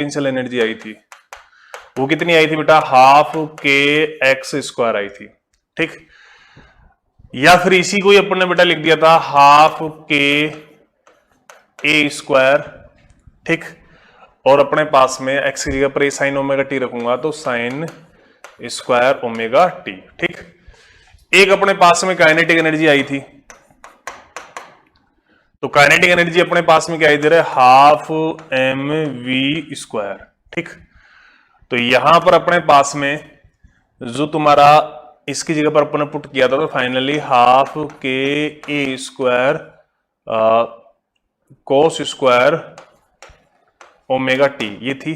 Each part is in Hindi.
पोटेंशियल एनर्जी आई थी वो कितनी आई थी बेटा, हाफ के एक्स स्क्वायर आई थी। ठीक, या फिर इसी को ही अपन ने बेटा लिख दिया था हाफ के ए स्क्वायर। ठीक, और अपने पास में एक्स की जगह पर साइन ओमेगा टी रखूंगा तो साइन स्क्वायर ओमेगा टी। ठीक, एक अपने पास में काइनेटिक एनर्जी आई थी, तो काइनेटिक एनर्जी अपने पास में क्या आई दे रहा है, हाफ एम वी स्क्वायर। ठीक, तो यहां पर अपने पास में जो तुम्हारा इसकी जगह पर अपन ने पुट किया था तो finally half k A square cos square omega t ये थी।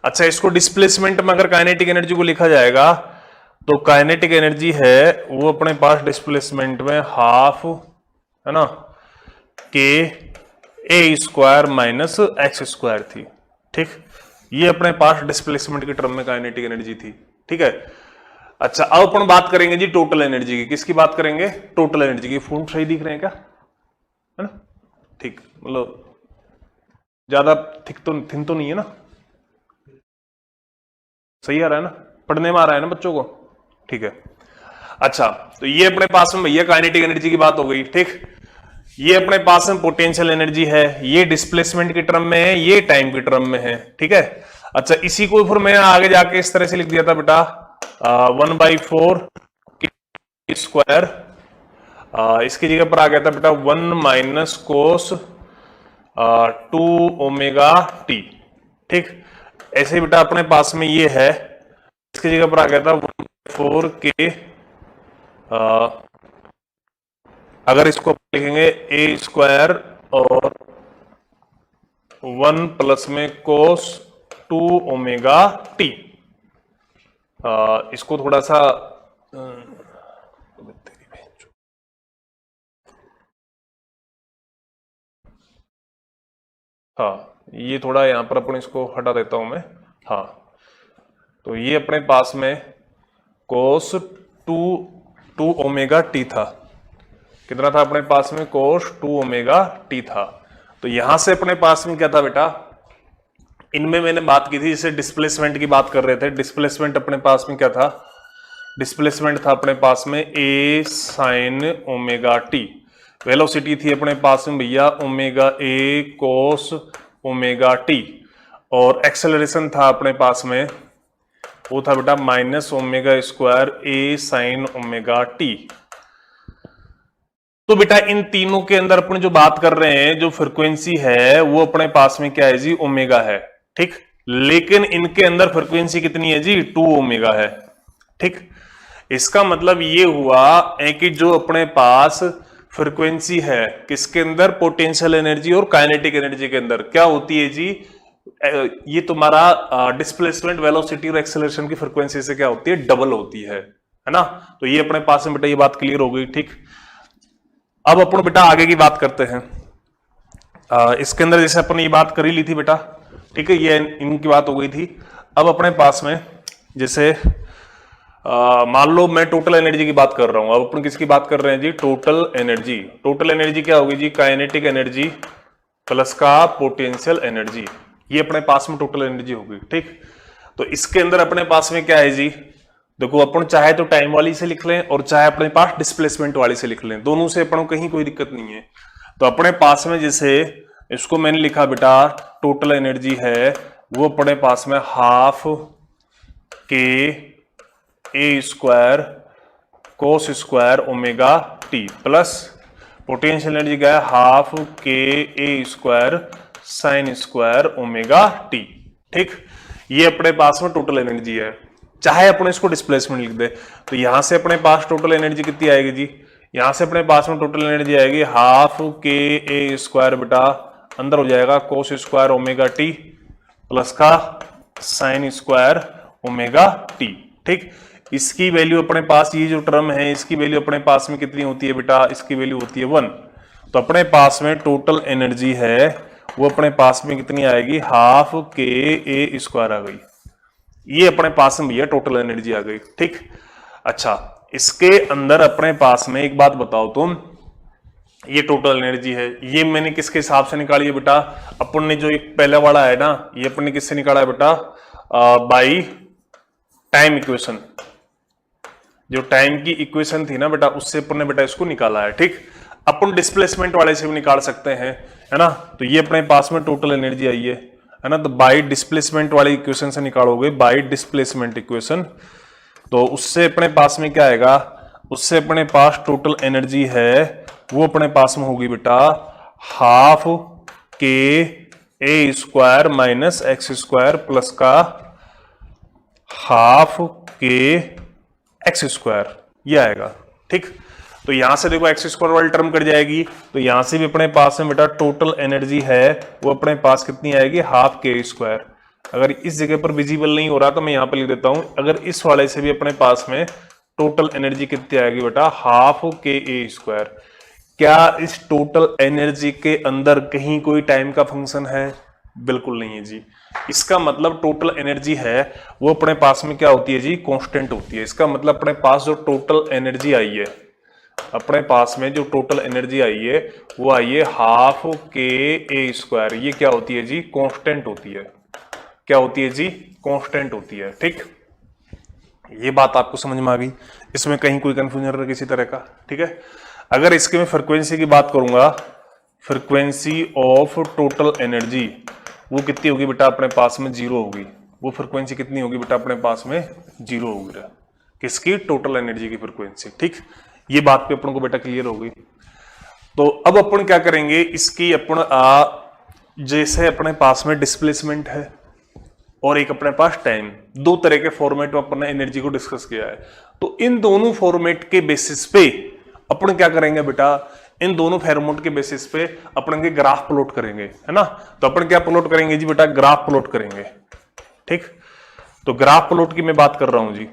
अच्छा, इसको डिस्प्लेसमेंट में अगर काइनेटिक एनर्जी को लिखा जाएगा तो काइनेटिक एनर्जी है वो अपने पास डिस्प्लेसमेंट में हाफ है ना के A square minus x square थी। ठीक, ये अपने पास डिस्प्लेसमेंट के टर्म में काइनेटिक एनर्जी थी। ठीक है, अच्छा अब अपन बात करेंगे जी टोटल एनर्जी की। किसकी बात करेंगे, टोटल एनर्जी की। फॉन्ट सही दिख रहे हैं क्या, है ना? ठीक, मतलब ज्यादा थिक तो थिन तो नहीं है ना, सही आ रहा है ना, पढ़ने में आ रहा है ना बच्चों को? ठीक है, अच्छा तो ये अपने पास में भैया काइनेटिक एनर्जी की बात हो गई। ठीक, ये अपने पास में पोटेंशियल एनर्जी है, ये डिस्प्लेसमेंट के टर्म में है, ये टाइम के टर्म में है। ठीक है, अच्छा इसी को फिर मैं आगे जाके इस तरह से लिख दिया था बेटा 1/4 स्क्वायर, इसकी जगह पर आ गया था बेटा 1 माइनस कोस 2 ओमेगा टी। ठीक, ऐसे बेटा अपने पास में ये है, इसकी जगह पर आ गया था 1/4 के अगर इसको लिखेंगे ए स्क्वायर और 1 प्लस में कोस 2 ओमेगा टी। इसको थोड़ा सा हाँ, ये थोड़ा यहां पर अपन इसको हटा देता हूं मैं। हाँ, तो ये अपने पास में कोस 2 ओमेगा टी था। कितना था अपने पास में, कोस 2 ओमेगा टी था। तो यहां से अपने पास में क्या था बेटा, इनमें मैंने बात की थी जैसे डिस्प्लेसमेंट की बात कर रहे थे। डिस्प्लेसमेंट अपने पास में क्या था, डिस्प्लेसमेंट था अपने पास में ए साइन ओमेगा टी। वेलोसिटी थी अपने पास में भैया omega A cos omega t, और एक्सेलरेशन था अपने पास में वो था बेटा माइनस ओमेगा स्क्वायर ए साइन ओमेगा टी। तो बेटा इन तीनों के अंदर अपन जो बात कर रहे हैं, जो फ्रीक्वेंसी है वो अपने पास में क्या है जी, ओमेगा है। ठीक, लेकिन इनके अंदर फ्रीक्वेंसी कितनी है जी, 2 ओमेगा है। ठीक, इसका मतलब ये हुआ है कि जो अपने पास फ्रीक्वेंसी है किसके अंदर, पोटेंशियल एनर्जी और काइनेटिक एनर्जी के अंदर क्या होती है जी, ये तुम्हारा डिस्प्लेसमेंट वेलोसिटी और एक्सेलरेशन की फ्रीक्वेंसी से क्या होती है, डबल होती है ना। तो ये अपने पास में बेटा ये बात क्लियर हो गई। ठीक, अब अपन बेटा आगे की बात करते हैं। इसके अंदर जैसे अपन ये बात कर ही ली थी बेटा, ठीक है, ये इनकी बात हो गई थी। अब अपने पास में जैसे मान लो मैं टोटल एनर्जी की बात कर रहा हूं, अब अपन किसकी बात कर रहे हैं जी, टोटल एनर्जी। टोटल एनर्जी क्या होगी जी, काइनेटिक एनर्जी प्लस का पोटेंशियल एनर्जी, ये अपने पास में टोटल एनर्जी होगी। ठीक, तो इसके अंदर अपने पास में क्या है जी, देखो अपन चाहे तो टाइम वाली से लिख लें और चाहे अपने पास डिस्प्लेसमेंट वाली से लिख लें, दोनों से अपन को कहीं कोई दिक्कत नहीं है। तो अपने पास में जैसे इसको मैंने लिखा बेटा टोटल एनर्जी है वो अपने पास में half k A square cos square omega t plus potential energy क्या है, half k A square sine square omega t. ठीक, ये अपने पास में टोटल एनर्जी है। चाहे अपने इसको डिस्प्लेसमेंट लिख दे तो यहां से अपने पास टोटल एनर्जी कितनी आएगी जी, यहां से अपने पास में टोटल एनर्जी आएगी हाफ के ए स्क्वायर बेटा अंदर हो जाएगा कोस स्क्वायर ओमेगा टी प्लस का साइन स्क्वायर ओमेगा टी। ठीक, इसकी वैल्यू अपने पास, ये जो टर्म है इसकी वैल्यू अपने पास में कितनी होती है बेटा, इसकी वैल्यू होती है 1। तो अपने पास में टोटल एनर्जी है वो अपने पास में कितनी आएगी, हाफ के ए स्क्वायर आ गई। ये अपने पास में भैया टोटल एनर्जी आ गई। ठीक, अच्छा इसके अंदर अपने पास में एक बात बताओ तुम, ये टोटल एनर्जी है। ये मैंने किसके हिसाब से निकाली है बेटा, अपन ने जो एक पहला वाला है ना, ये अपन ने किससे निकाला है बेटा, बाई टाइम इक्वेशन। जो टाइम की इक्वेशन थी ना बेटा, उससे अपन ने बेटा इसको निकाला है। ठीक, अपन डिस्प्लेसमेंट वाले से भी निकाल सकते हैं, है ना। तो ये अपने पास में टोटल एनर्जी आई है ना। तो बाई डिस्प्लेसमेंट वाली इक्वेशन से निकालोगे, बाई डिस्प्लेसमेंट इक्वेशन, तो उससे अपने पास में क्या आएगा, उससे अपने पास टोटल एनर्जी है वो अपने पास में होगी बेटा half k A square minus x square plus का हाफ के एक्स स्क्वायर, ये आएगा। ठीक, तो यहां से देखो एक्स स्क्वायर वाली टर्म कट जाएगी, तो यहां से भी अपने पास में बेटा टोटल एनर्जी है वो अपने पास कितनी आएगी, हाफ के स्क्वायर। अगर इस जगह पर विजिबल नहीं हो रहा तो मैं यहां पर लिख देता हूं, अगर इस वाले से भी अपने पास में टोटल एनर्जी कितनी आएगी बेटा, हाफ के ए स्क्वायर। क्या इस टोटल एनर्जी के अंदर कहीं कोई टाइम का फंक्शन है? बिल्कुल नहीं है जी। इसका मतलब टोटल एनर्जी है वो अपने पास में क्या होती है जी, कांस्टेंट होती है। इसका मतलब अपने पास जो टोटल एनर्जी आई है, अपने पास में जो टोटल एनर्जी आई है वो आई है हाफ के ए स्क्वायर। ये क्या होती है जी, कांस्टेंट होती है। क्या होती है जी, कांस्टेंट होती है। ठीक, ये बात आपको समझ में आ गई, इसमें कहीं कोई कंफ्यूजन किसी तरह का? ठीक है, अगर इसके मैं फ्रीक्वेंसी की बात करूंगा, फ्रीक्वेंसी ऑफ टोटल एनर्जी वो कितनी होगी बेटा अपने पास में, जीरो होगी। वो फ्रीक्वेंसी कितनी होगी बेटा अपने पास में, जीरो होगी। किसकी, टोटल एनर्जी की फ्रीक्वेंसी। ठीक, ये बात पे अपन को बेटा क्लियर होगी। तो अब अपन क्या करेंगे, इसकी अपन जैसे अपने पास में डिस्प्लेसमेंट है और एक अपने पास टाइम, दो तरह के फॉर्मेट में अपन ने एनर्जी को डिस्कस किया है। तो इन दोनों फॉर्मेट के बेसिस पे अपन क्या करेंगे बेटा, इन दोनों फॉर्मेट के बेसिस पे अपन के ग्राफ प्लॉट करेंगे, है ना। तो अपन क्या प्लॉट करेंगे जी बेटा, ग्राफ प्लॉट करेंगे। ठीक, तो ग्राफ प्लॉट की मैं बात कर रहा हूं जी।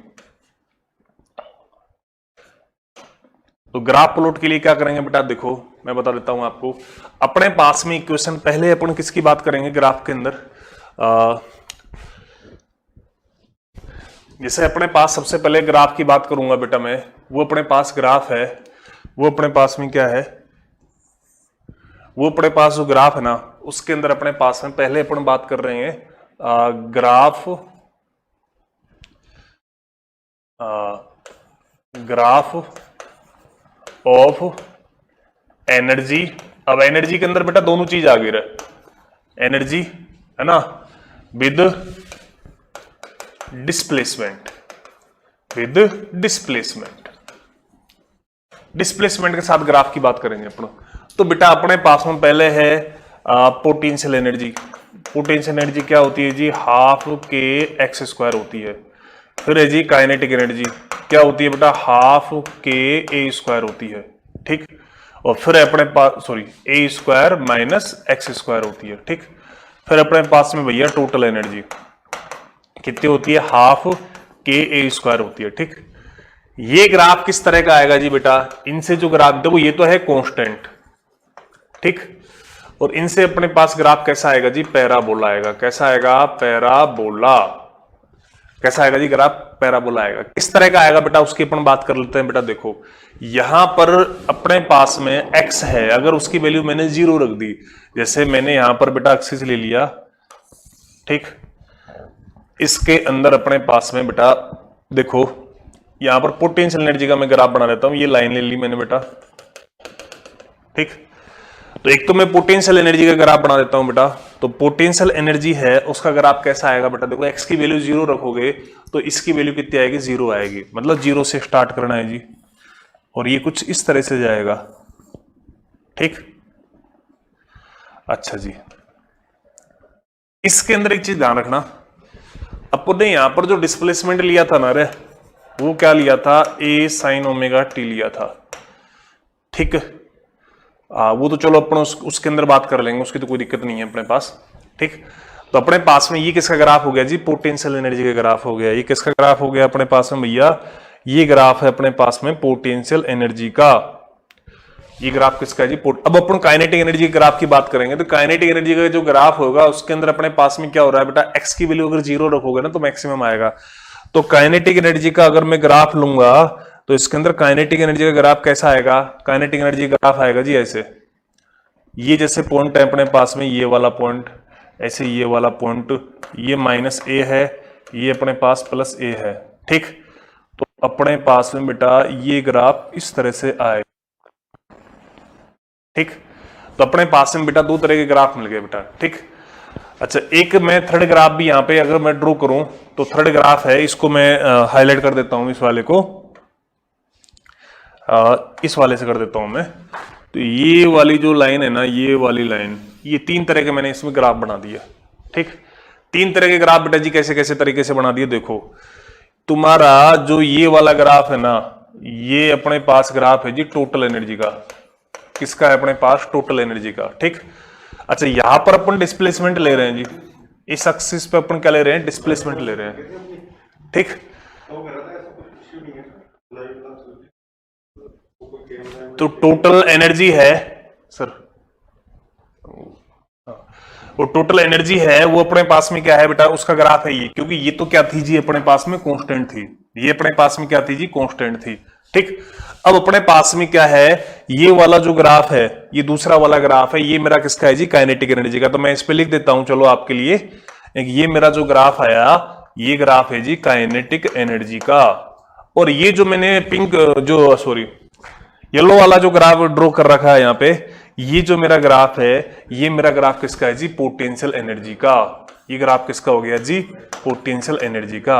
तो ग्राफ प्लॉट के लिए क्या करेंगे बेटा, देखो मैं बता देता हूं आपको। अपने पास में इक्वेशन, पहले अपन किसकी बात करेंगे ग्राफ के अंदर, जैसे अपने पास सबसे पहले ग्राफ की बात करूंगा बेटा मैं, वो अपने पास ग्राफ है, वो अपने पास में क्या है, वो अपने पास जो ग्राफ है ना, उसके अंदर अपने पास में पहले अपन बात कर रहे हैं ग्राफ ग्राफ ऑफ एनर्जी। अब एनर्जी के अंदर बेटा दोनों चीज आ गई रहे, एनर्जी है ना with displacement, with displacement, displacement के साथ ग्राफ की बात करेंगे अपन। तो बेटा अपने पास में पहले है पोटेंशियल एनर्जी। पोटेंशियल एनर्जी क्या होती है जी, हाफ के एक्स स्क्वायर होती है। फिर है जी काइनेटिक एनर्जी, क्या होती है बेटा, हाफ के ए स्क्वायर होती है। ठीक, और फिर अपने पास सॉरी ए स्क्वायर माइनस एक्स स्क्वायर होती है। ठीक, फिर अपने पास में भैया टोटल एनर्जी कितनी होती है, हाफ के ए स्क्वायर होती है। ठीक, ये ग्राफ किस तरह का आएगा जी बेटा, इनसे जो ग्राफ देखो ये तो है कांस्टेंट। ठीक, और इनसे अपने पास ग्राफ कैसा आएगा जी, पैराबोला आएगा। कैसा आएगा, पैराबोला। कैसा आएगा जी ग्राफ, पैराबोला आएगा। किस तरह का आएगा बेटा, उसकी अपन बात कर लेते हैं। बेटा देखो यहां पर अपने पास में x है, अगर उसकी वैल्यू मैंने 0 रख दी, जैसे मैंने यहां पर बेटा एक्सिस ले लिया। ठीक, इसके अंदर अपने पास में बेटा देखो यहां पर पोटेंशियल एनर्जी का मैं ग्राफ बना लेता हूं, ये लाइन ले ली मैंने बेटा। ठीक, तो एक तो मैं पोटेंशियल एनर्जी का ग्राफ बना देता हूं बेटा। तो पोटेंशियल एनर्जी है उसका ग्राफ कैसा आएगा बेटा, देखो x की वैल्यू 0 रखोगे तो इसकी वैल्यू कितनी आएगी, 0 आएगी। मतलब 0 से स्टार्ट करना है जी, और ये कुछ इस तरह से जाएगा। ठीक, अच्छा जी, इसके अंदर एक चीज ध्यान रखना, अपन ने यहां पर जो डिस्प्लेसमेंट लिया था ना रे, वो क्या लिया था, a sin ओमेगा t लिया था। ठीक, वो तो चलो अपन उसके अंदर बात कर लेंगे, उसकी तो कोई दिक्कत नहीं है अपने पास। ठीक, तो अपने पास में ये किसका ग्राफ हो गया जी, पोटेंशियल एनर्जी का ग्राफ हो गया। ये किसका ग्राफ हो गया अपने पास में भैया, ये ग्राफ है अपने पास में पोटेंशियल एनर्जी का। ये ग्राफ किसका है जी, अब अपन काइनेटिक एनर्जी के ग्राफ की बात करेंगे। तो काइनेटिक एनर्जी का जो ग्राफ होगा उसके अंदर अपने पास में क्या हो रहा है बेटा, एक्स की वैल्यू अगर 0 रखोगे ना तो मैक्सिमम आएगा। तो काइनेटिक एनर्जी का अगर मैं ग्राफ लूंगा तो इसके अंदर काइनेटिक एनर्जी का ग्राफ कैसा आएगा? काइनेटिक एनर्जी का ग्राफ आएगा जी ऐसे, ये जैसे पॉइंट है अपने पास में, ये वाला पॉइंट, ऐसे ये वाला पॉइंट, ये माइनस ए है, ये अपने पास प्लस ए है, ठीक। तो अपने पास में बेटा ये ग्राफ इस तरह से आए, ठीक। तो अपने पास में बेटा दो तरह के ग्राफ मिल गए बेटा, ठीक। अच्छा, एक मैं थर्ड ग्राफ भी यहां पे अगर मैं ड्रॉ करूं तो थर्ड ग्राफ है, इसको मैं हाईलाइट कर देता हूं, इस वाले को इस वाले से कर देता हूं मैं। तो ये वाली जो लाइन है ना, ये वाली लाइन, ये तीन तरह के मैंने इसमें ग्राफ बना दिया, ठीक। तीन तरह के ग्राफ बेटा जी कैसे कैसे तरीके से बना दिए, देखो तुम्हारा जो ये वाला ग्राफ है ना, ये अपने पास ग्राफ है जी टोटल एनर्जी का। किसका है? अपने पास टोटल एनर्जी का, ठीक। अच्छा, यहां पर अपन डिस्प्लेसमेंट ले रहे हैं जी, इस एक्सिस पे अपन क्या ले रहे हैं? डिस्प्लेसमेंट ले रहे हैं, ठीक। तो टोटल एनर्जी है सर, वो टोटल एनर्जी है वो अपने पास में क्या है बेटा? उसका ग्राफ है ये, क्योंकि ये तो क्या थी जी अपने पास में? कांस्टेंट थी। ये अपने पास में क्या थी जी? कांस्टेंट थी, ठीक। अब अपने पास में क्या है? ये वाला जो ग्राफ है, ये दूसरा वाला ग्राफ है, ये मेरा किसका है जी? काइनेटिक एनर्जी का। तो मैं इस पे लिख देता हूं चलो आपके लिए, ये मेरा जो ग्राफ आया, ये ग्राफ है जी काइनेटिक एनर्जी का। और ये जो मैंने पिंक जो सॉरी येलो वाला जो ग्राफ ड्रॉ कर रखा है यहाँ पे, ये जो मेरा ग्राफ है, ये मेरा ग्राफ किसका है जी? पोटेंशियल एनर्जी का। ये ग्राफ किसका हो गया जी? पोटेंशियल एनर्जी का।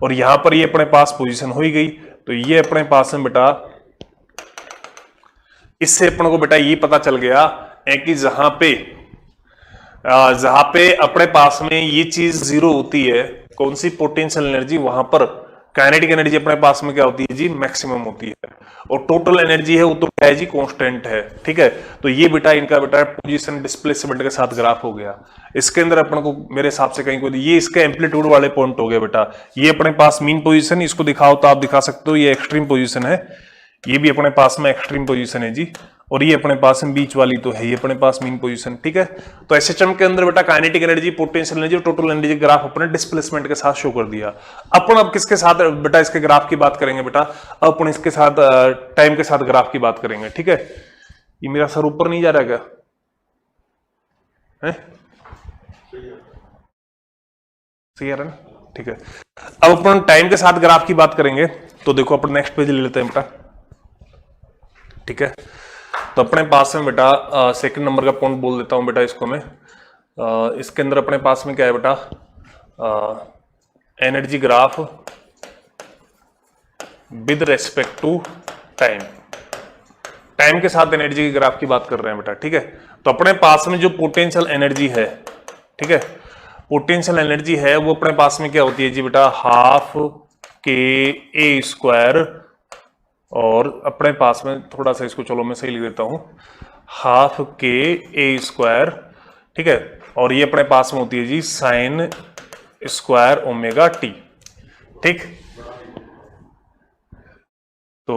और यहां पर ये अपने पास पोजीशन हो ही गई, तो ये अपने पास में बेटा, इससे अपन को बेटा ये पता चल गया है कि जहां पे अपने पास में ये चीज जीरो होती है, कौन सी? पोटेंशियल एनर्जी, वहां पर काइनेटिक एनर्जी अपने पास में क्या होती है जी? मैक्सिमम होती है। और टोटल एनर्जी है वो तो क्या है जी? कांस्टेंट है, ठीक है। तो ये बेटा इनका बेटा पोजीशन डिस्प्लेसमेंट के साथ ग्राफ हो गया। इसके अंदर अपन को मेरे हिसाब से कहीं को ये इसका एम्पलीट्यूड वाले पॉइंट हो गए बेटा। ये अपने पास मीन पोजीशन, इसको दिखाओ तो आप दिखा सकते हो, ये एक्सट्रीम पोजीशन है, ये भी अपने पास में एक्सट्रीम पोजीशन है जी। और ये अपने पास में बीच वाली तो है ये अपने पास मीन पोजीशन, ठीक है। तो एसएचएम के अंदर बेटा काइनेटिक एनर्जी, पोटेंशियल एनर्जी और टोटल एनर्जी ग्राफ अपने डिस्प्लेसमेंट के साथ शो कर दिया। अपन अब किसके साथ बेटा इसके ग्राफ की बात करेंगे बेटा? अब अपन इसके साथ टाइम के साथ ग्राफ की बात करेंगे, ठीक है। ये मेरा सर ऊपर नहीं जा रहा क्या है? सही आ रहा है, ठीक है। अब अपन टाइम के साथ ग्राफ की बात करेंगे, तो देखो अपन नेक्स्ट पेज ले लेते हैं बेटा, ठीक है। तो अपने पास में बेटा सेकंड नंबर का पॉइंट बोल देता हूं बेटा इसको मैं। इसके अंदर अपने पास में क्या है बेटा? Energy graph with respect to time. Time के साथ एनर्जी के ग्राफ की बात कर रहे हैं बेटा, ठीक है। तो अपने पास में जो पोटेंशियल एनर्जी है, ठीक है, पोटेंशियल एनर्जी है वो अपने पास में क्या होती है जी बेटा? हाफ के ए स्क्वायर, और अपने पास में थोड़ा सा इसको चलो मैं सही लिख देता हूं, हाफ के ए स्क्वायर, ठीक है। और ये अपने पास में होती है जी साइन स्क्वायर ओमेगा टी, ठीक। तो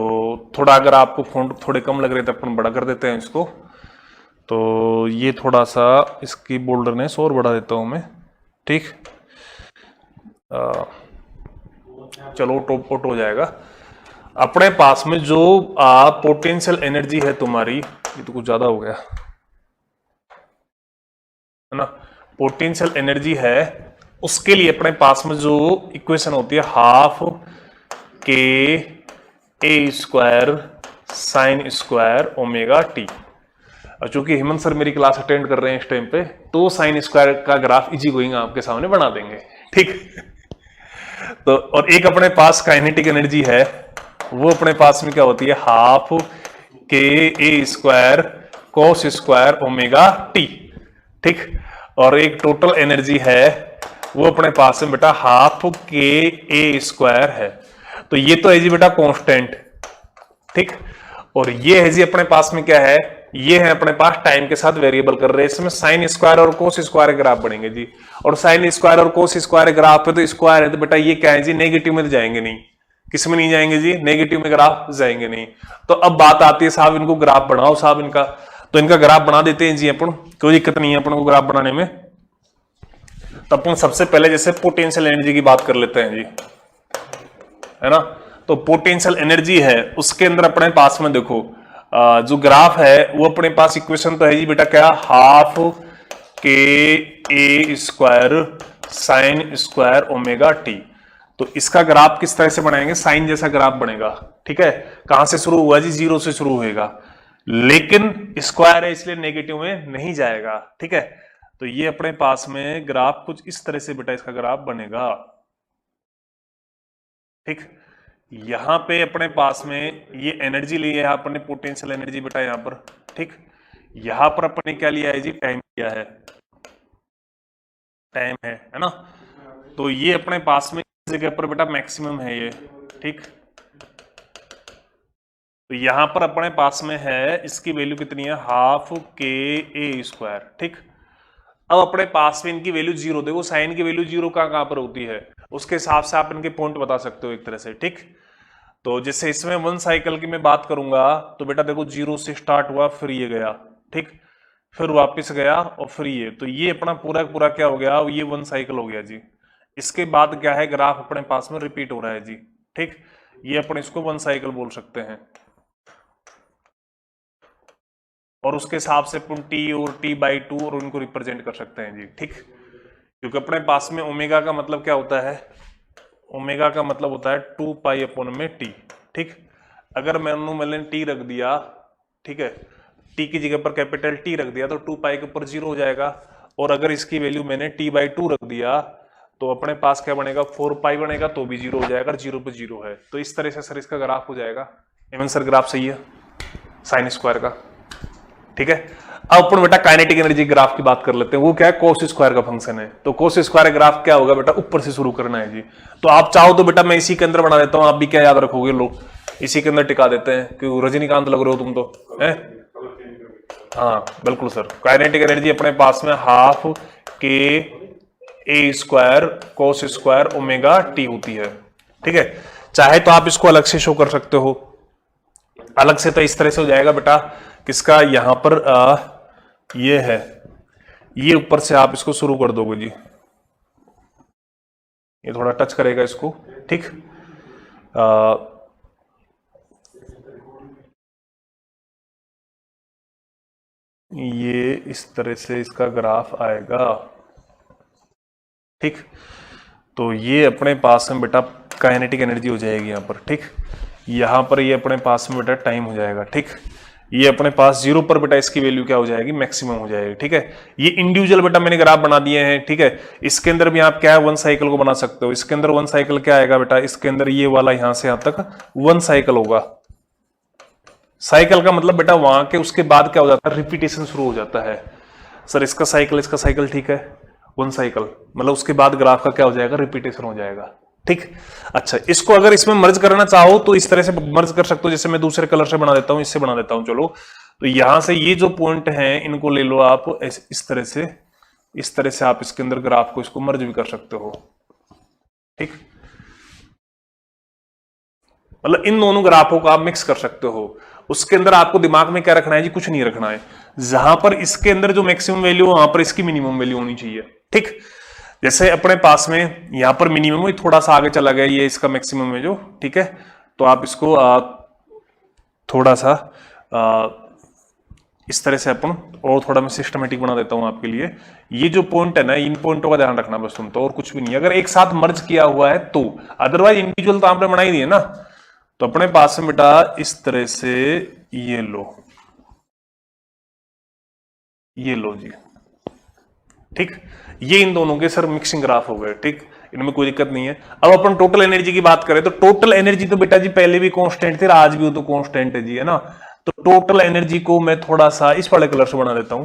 थोड़ा अगर आपको फॉन्ट थोड़े कम लग रहे थे अपन बड़ा कर देते हैं इसको। तो ये थोड़ा सा इसकी बोल्डरनेस और बढ़ा देता हूं मैं, ठीक। चलो टॉप हो जाएगा। अपने पास में जो पोटेंशियल एनर्जी है तुम्हारी, ये तो कुछ ज्यादा हो गया है ना, पोटेंशियल एनर्जी है, उसके लिए अपने पास में जो इक्वेशन होती है half k A square sine square omega t. और चूंकि हेमंत सर मेरी क्लास अटेंड कर रहे हैं इस टाइम पे, तो साइन स्क्वायर का ग्राफ इजी गोइंग आपके सामने बना देंगे, ठीक। तो और एक अपने पास काइनेटिक एनर्जी है, वो अपने पास में क्या होती है? Half k A square cos square omega t, ठीक। और एक टोटल एनर्जी है, वो अपने पास में बेटा हाफ के ए स्क्वायर है। तो ये तो है जी बेटा कांस्टेंट, ठीक। और ये है जी अपने पास में क्या है? ये है अपने पास टाइम के साथ वेरिएबल कर रहे हैं। इसमें साइन स्क्वायर और कोस स्क्वायर ग्राफ बनेंगे जी। और साइन स्क्वायर और कोस स्क्वायर ग्राफ पे तो स्क्वायर है, तो बेटा ये क्या है जी? नेगेटिव में तो जाएंगे नहीं। किस में नहीं जाएंगे जी? नेगेटिव में ग्राफ जाएंगे नहीं। तो अब बात आती है साहब इनको ग्राफ बनाओ साहब इनका। तो इनका ग्राफ बना देते हैं जी अपन, कोई दिक्कत नहीं है अपन को ग्राफ बनाने में। तो अपन सबसे पहले जैसे पोटेंशियल एनर्जी की बात कर लेते हैं जी, है ना। तो पोटेंशियल एनर्जी है उसके अंदर अपने पास में देखो जो ग्राफ है वो अपने पास इक्वेशन तो है जी बेटा क्या, half k A square sine square omega t. तो इसका ग्राफ किस तरह से बनाएंगे, साइन जैसा ग्राफ बनेगा, ठीक है। कहां से शुरू हुआ जी, जीरो से शुरू होगा, लेकिन स्क्वायर है इसलिए नेगेटिव में नहीं जाएगा, ठीक है। तो ये अपने पास में ग्राफ कुछ इस तरह से बेटा इसका ग्राफ बनेगा, ठीक। यहां पे अपने पास में ये एनर्जी ली है अपने, पोटेंशियल एनर्जी बेटा यहां पर, ठीक। यहां पर अपने क्या लिया है जी, टाइम लिया है, टाइम है ना। तो ये अपने पास में इस जगह पर बेटा मैक्सिमम है ये, ठीक। तो यहां पर अपने पास में है, इसकी वैल्यू कितनी है, हाफ के ए स्क्वायर, ठीक। अब अपने पास में इनकी वैल्यू जीरो, देखो साइन की वैल्यू जीरो कहां पर होती है, उसके हिसाब से आप इनके पॉइंट बता सकते हो एक तरह से, ठीक। तो जैसे इसमें वन साइकिल की मैं बात करूंगा तो बेटा देखो जीरो से स्टार्ट हुआ, फिर ये गया, ठीक, फिर वापस गया और फिर ये, तो ये अपना पूरा पूरा क्या हो गया, ये वन साइकिल हो गया जी। इसके बाद क्या है, ग्राफ अपने पास में रिपीट हो रहा है जी, ठीक। ये अपने इसको वन साइकिल बोल सकते हैं, और उसके हिसाब से अपन टी और टी बाई टू और उनको रिप्रेजेंट कर सकते हैं जी, ठीक। क्योंकि अपने पास में ओमेगा का मतलब क्या होता है, ओमेगा का मतलब होता है 2 पाई अपॉन में टी, ठीक। अगर मैंने टी रख दिया, ठीक है, टी की जगह पर कैपिटल टी रख दिया तो 2 पाई के ऊपर जीरो हो जाएगा, और अगर इसकी वैल्यू मैंने टी बाई टू रख दिया तो अपने पास क्या बनेगा, 4 पाई बनेगा, तो भी जीरो हो जाएगा, जीरो पे जीरो है। तो इस तरह से सर इसका ग्राफ हो जाएगा। एवं सर ग्राफ सही है साइन स्क्वायर का, ठीक है। अब अपन बेटा काइनेटिक एनर्जी ग्राफ की बात कर लेते हैं, वो क्या है, कोस स्क्वायर का फंक्शन है। तो कोस स्क्वायर ग्राफ क्या होगा बेटा, ऊपर से शुरू करना है जी। तो आप चाहो तो बेटा मैं इसी के अंदर बना देता हूं, आप भी क्या याद रखोगे, लोग इसी के अंदर टिका देते हैं, क्योंकि रजनीकांत लग रहे हो तुम तो, है। हाँ बिल्कुल सर, काइनेटिक एनर्जी अपने पास में half k A square cos square omega t होती है, ठीक है। चाहे तो आप इसको अलग से शो कर सकते हो, अलग से तो इस तरह से हो जाएगा बेटा, किसका यहां पर ये है, ये ऊपर से आप इसको शुरू कर दोगे जी, ये थोड़ा टच करेगा इसको, ठीक। ये इस तरह से इसका ग्राफ आएगा, ठीक। तो ये अपने पास में बेटा काइनेटिक एनर्जी हो जाएगी यहां पर, ठीक। यहां पर ये अपने पास में बेटा टाइम हो जाएगा, ठीक। ये अपने पास जीरो पर बेटा इसकी वैल्यू क्या हो जाएगी, मैक्सिमम हो जाएगी, ठीक है। ये इंडिविजुअल बेटा मैंने ग्राफ बना दिए हैं, ठीक है। इसके अंदर भी आप क्या है, वन साइकिल को बना सकते हो। इसके अंदर वन साइकिल क्या आएगा बेटा, इसके अंदर ये वाला यहां से यहां तक वन साइकिल होगा। साइकिल का मतलब बेटा वहां के उसके बाद क्या हो जाता है, रिपीटेशन शुरू हो जाता है। सर इसका साइकिल ठीक है, वन साइकिल मतलब उसके बाद ग्राफ का क्या हो जाएगा, रिपीटेशन हो जाएगा, ठीक। अच्छा, इसको अगर इसमें मर्ज करना चाहो तो इस तरह से मर्ज कर सकते हो, जैसे मैं दूसरे कलर से बना देता हूं, इससे बना देता हूं, चलो। तो यहां से ये जो पॉइंट हैं इनको ले लो आप इस तरह से आप इसके अंदर ग्राफ को इसको मर्ज भी कर सकते हो, ठीक। मतलब इन दोनों ग्राफों को आप मिक्स कर सकते हो। उसके अंदर आपको दिमाग में क्या रखना है जी, कुछ नहीं रखना है। जहां पर इसके अंदर जो मैक्सिमम वैल्यू हो वहां पर इसकी मिनिमम वैल्यू होनी चाहिए, ठीक। जैसे अपने पास में यहां पर मिनिमम है, थोड़ा सा आगे चला गया, ये इसका मैक्सिमम है जो, ठीक है। तो आप इसको थोड़ा सा इस तरह से अपन और थोड़ा मैं सिस्टमेटिक बना देता हूं आपके लिए। ये जो पॉइंट है ना, इन पॉइंटों का ध्यान रखना बस तुम तो, और कुछ भी नहीं। अगर एक साथ मर्ज किया हुआ है तो, अदरवाइज इंडिविजुअल तो आपने बना ही दिए ना। तो अपने पास में बेटा इस तरह से ये लो जी, ठीक। ये इन दोनों के सर मिक्सिंग ग्राफ हो गए, ठीक। इनमें कोई दिक्कत नहीं है। अब अपन टोटल एनर्जी की बात करें तो टोटल एनर्जी तो बेटा जी पहले भी कांस्टेंट थी, आज भी वो तो कांस्टेंट है जी, है ना। तो टोटल एनर्जी को मैं थोड़ा सा इस वाले कलर से बना देता हूं।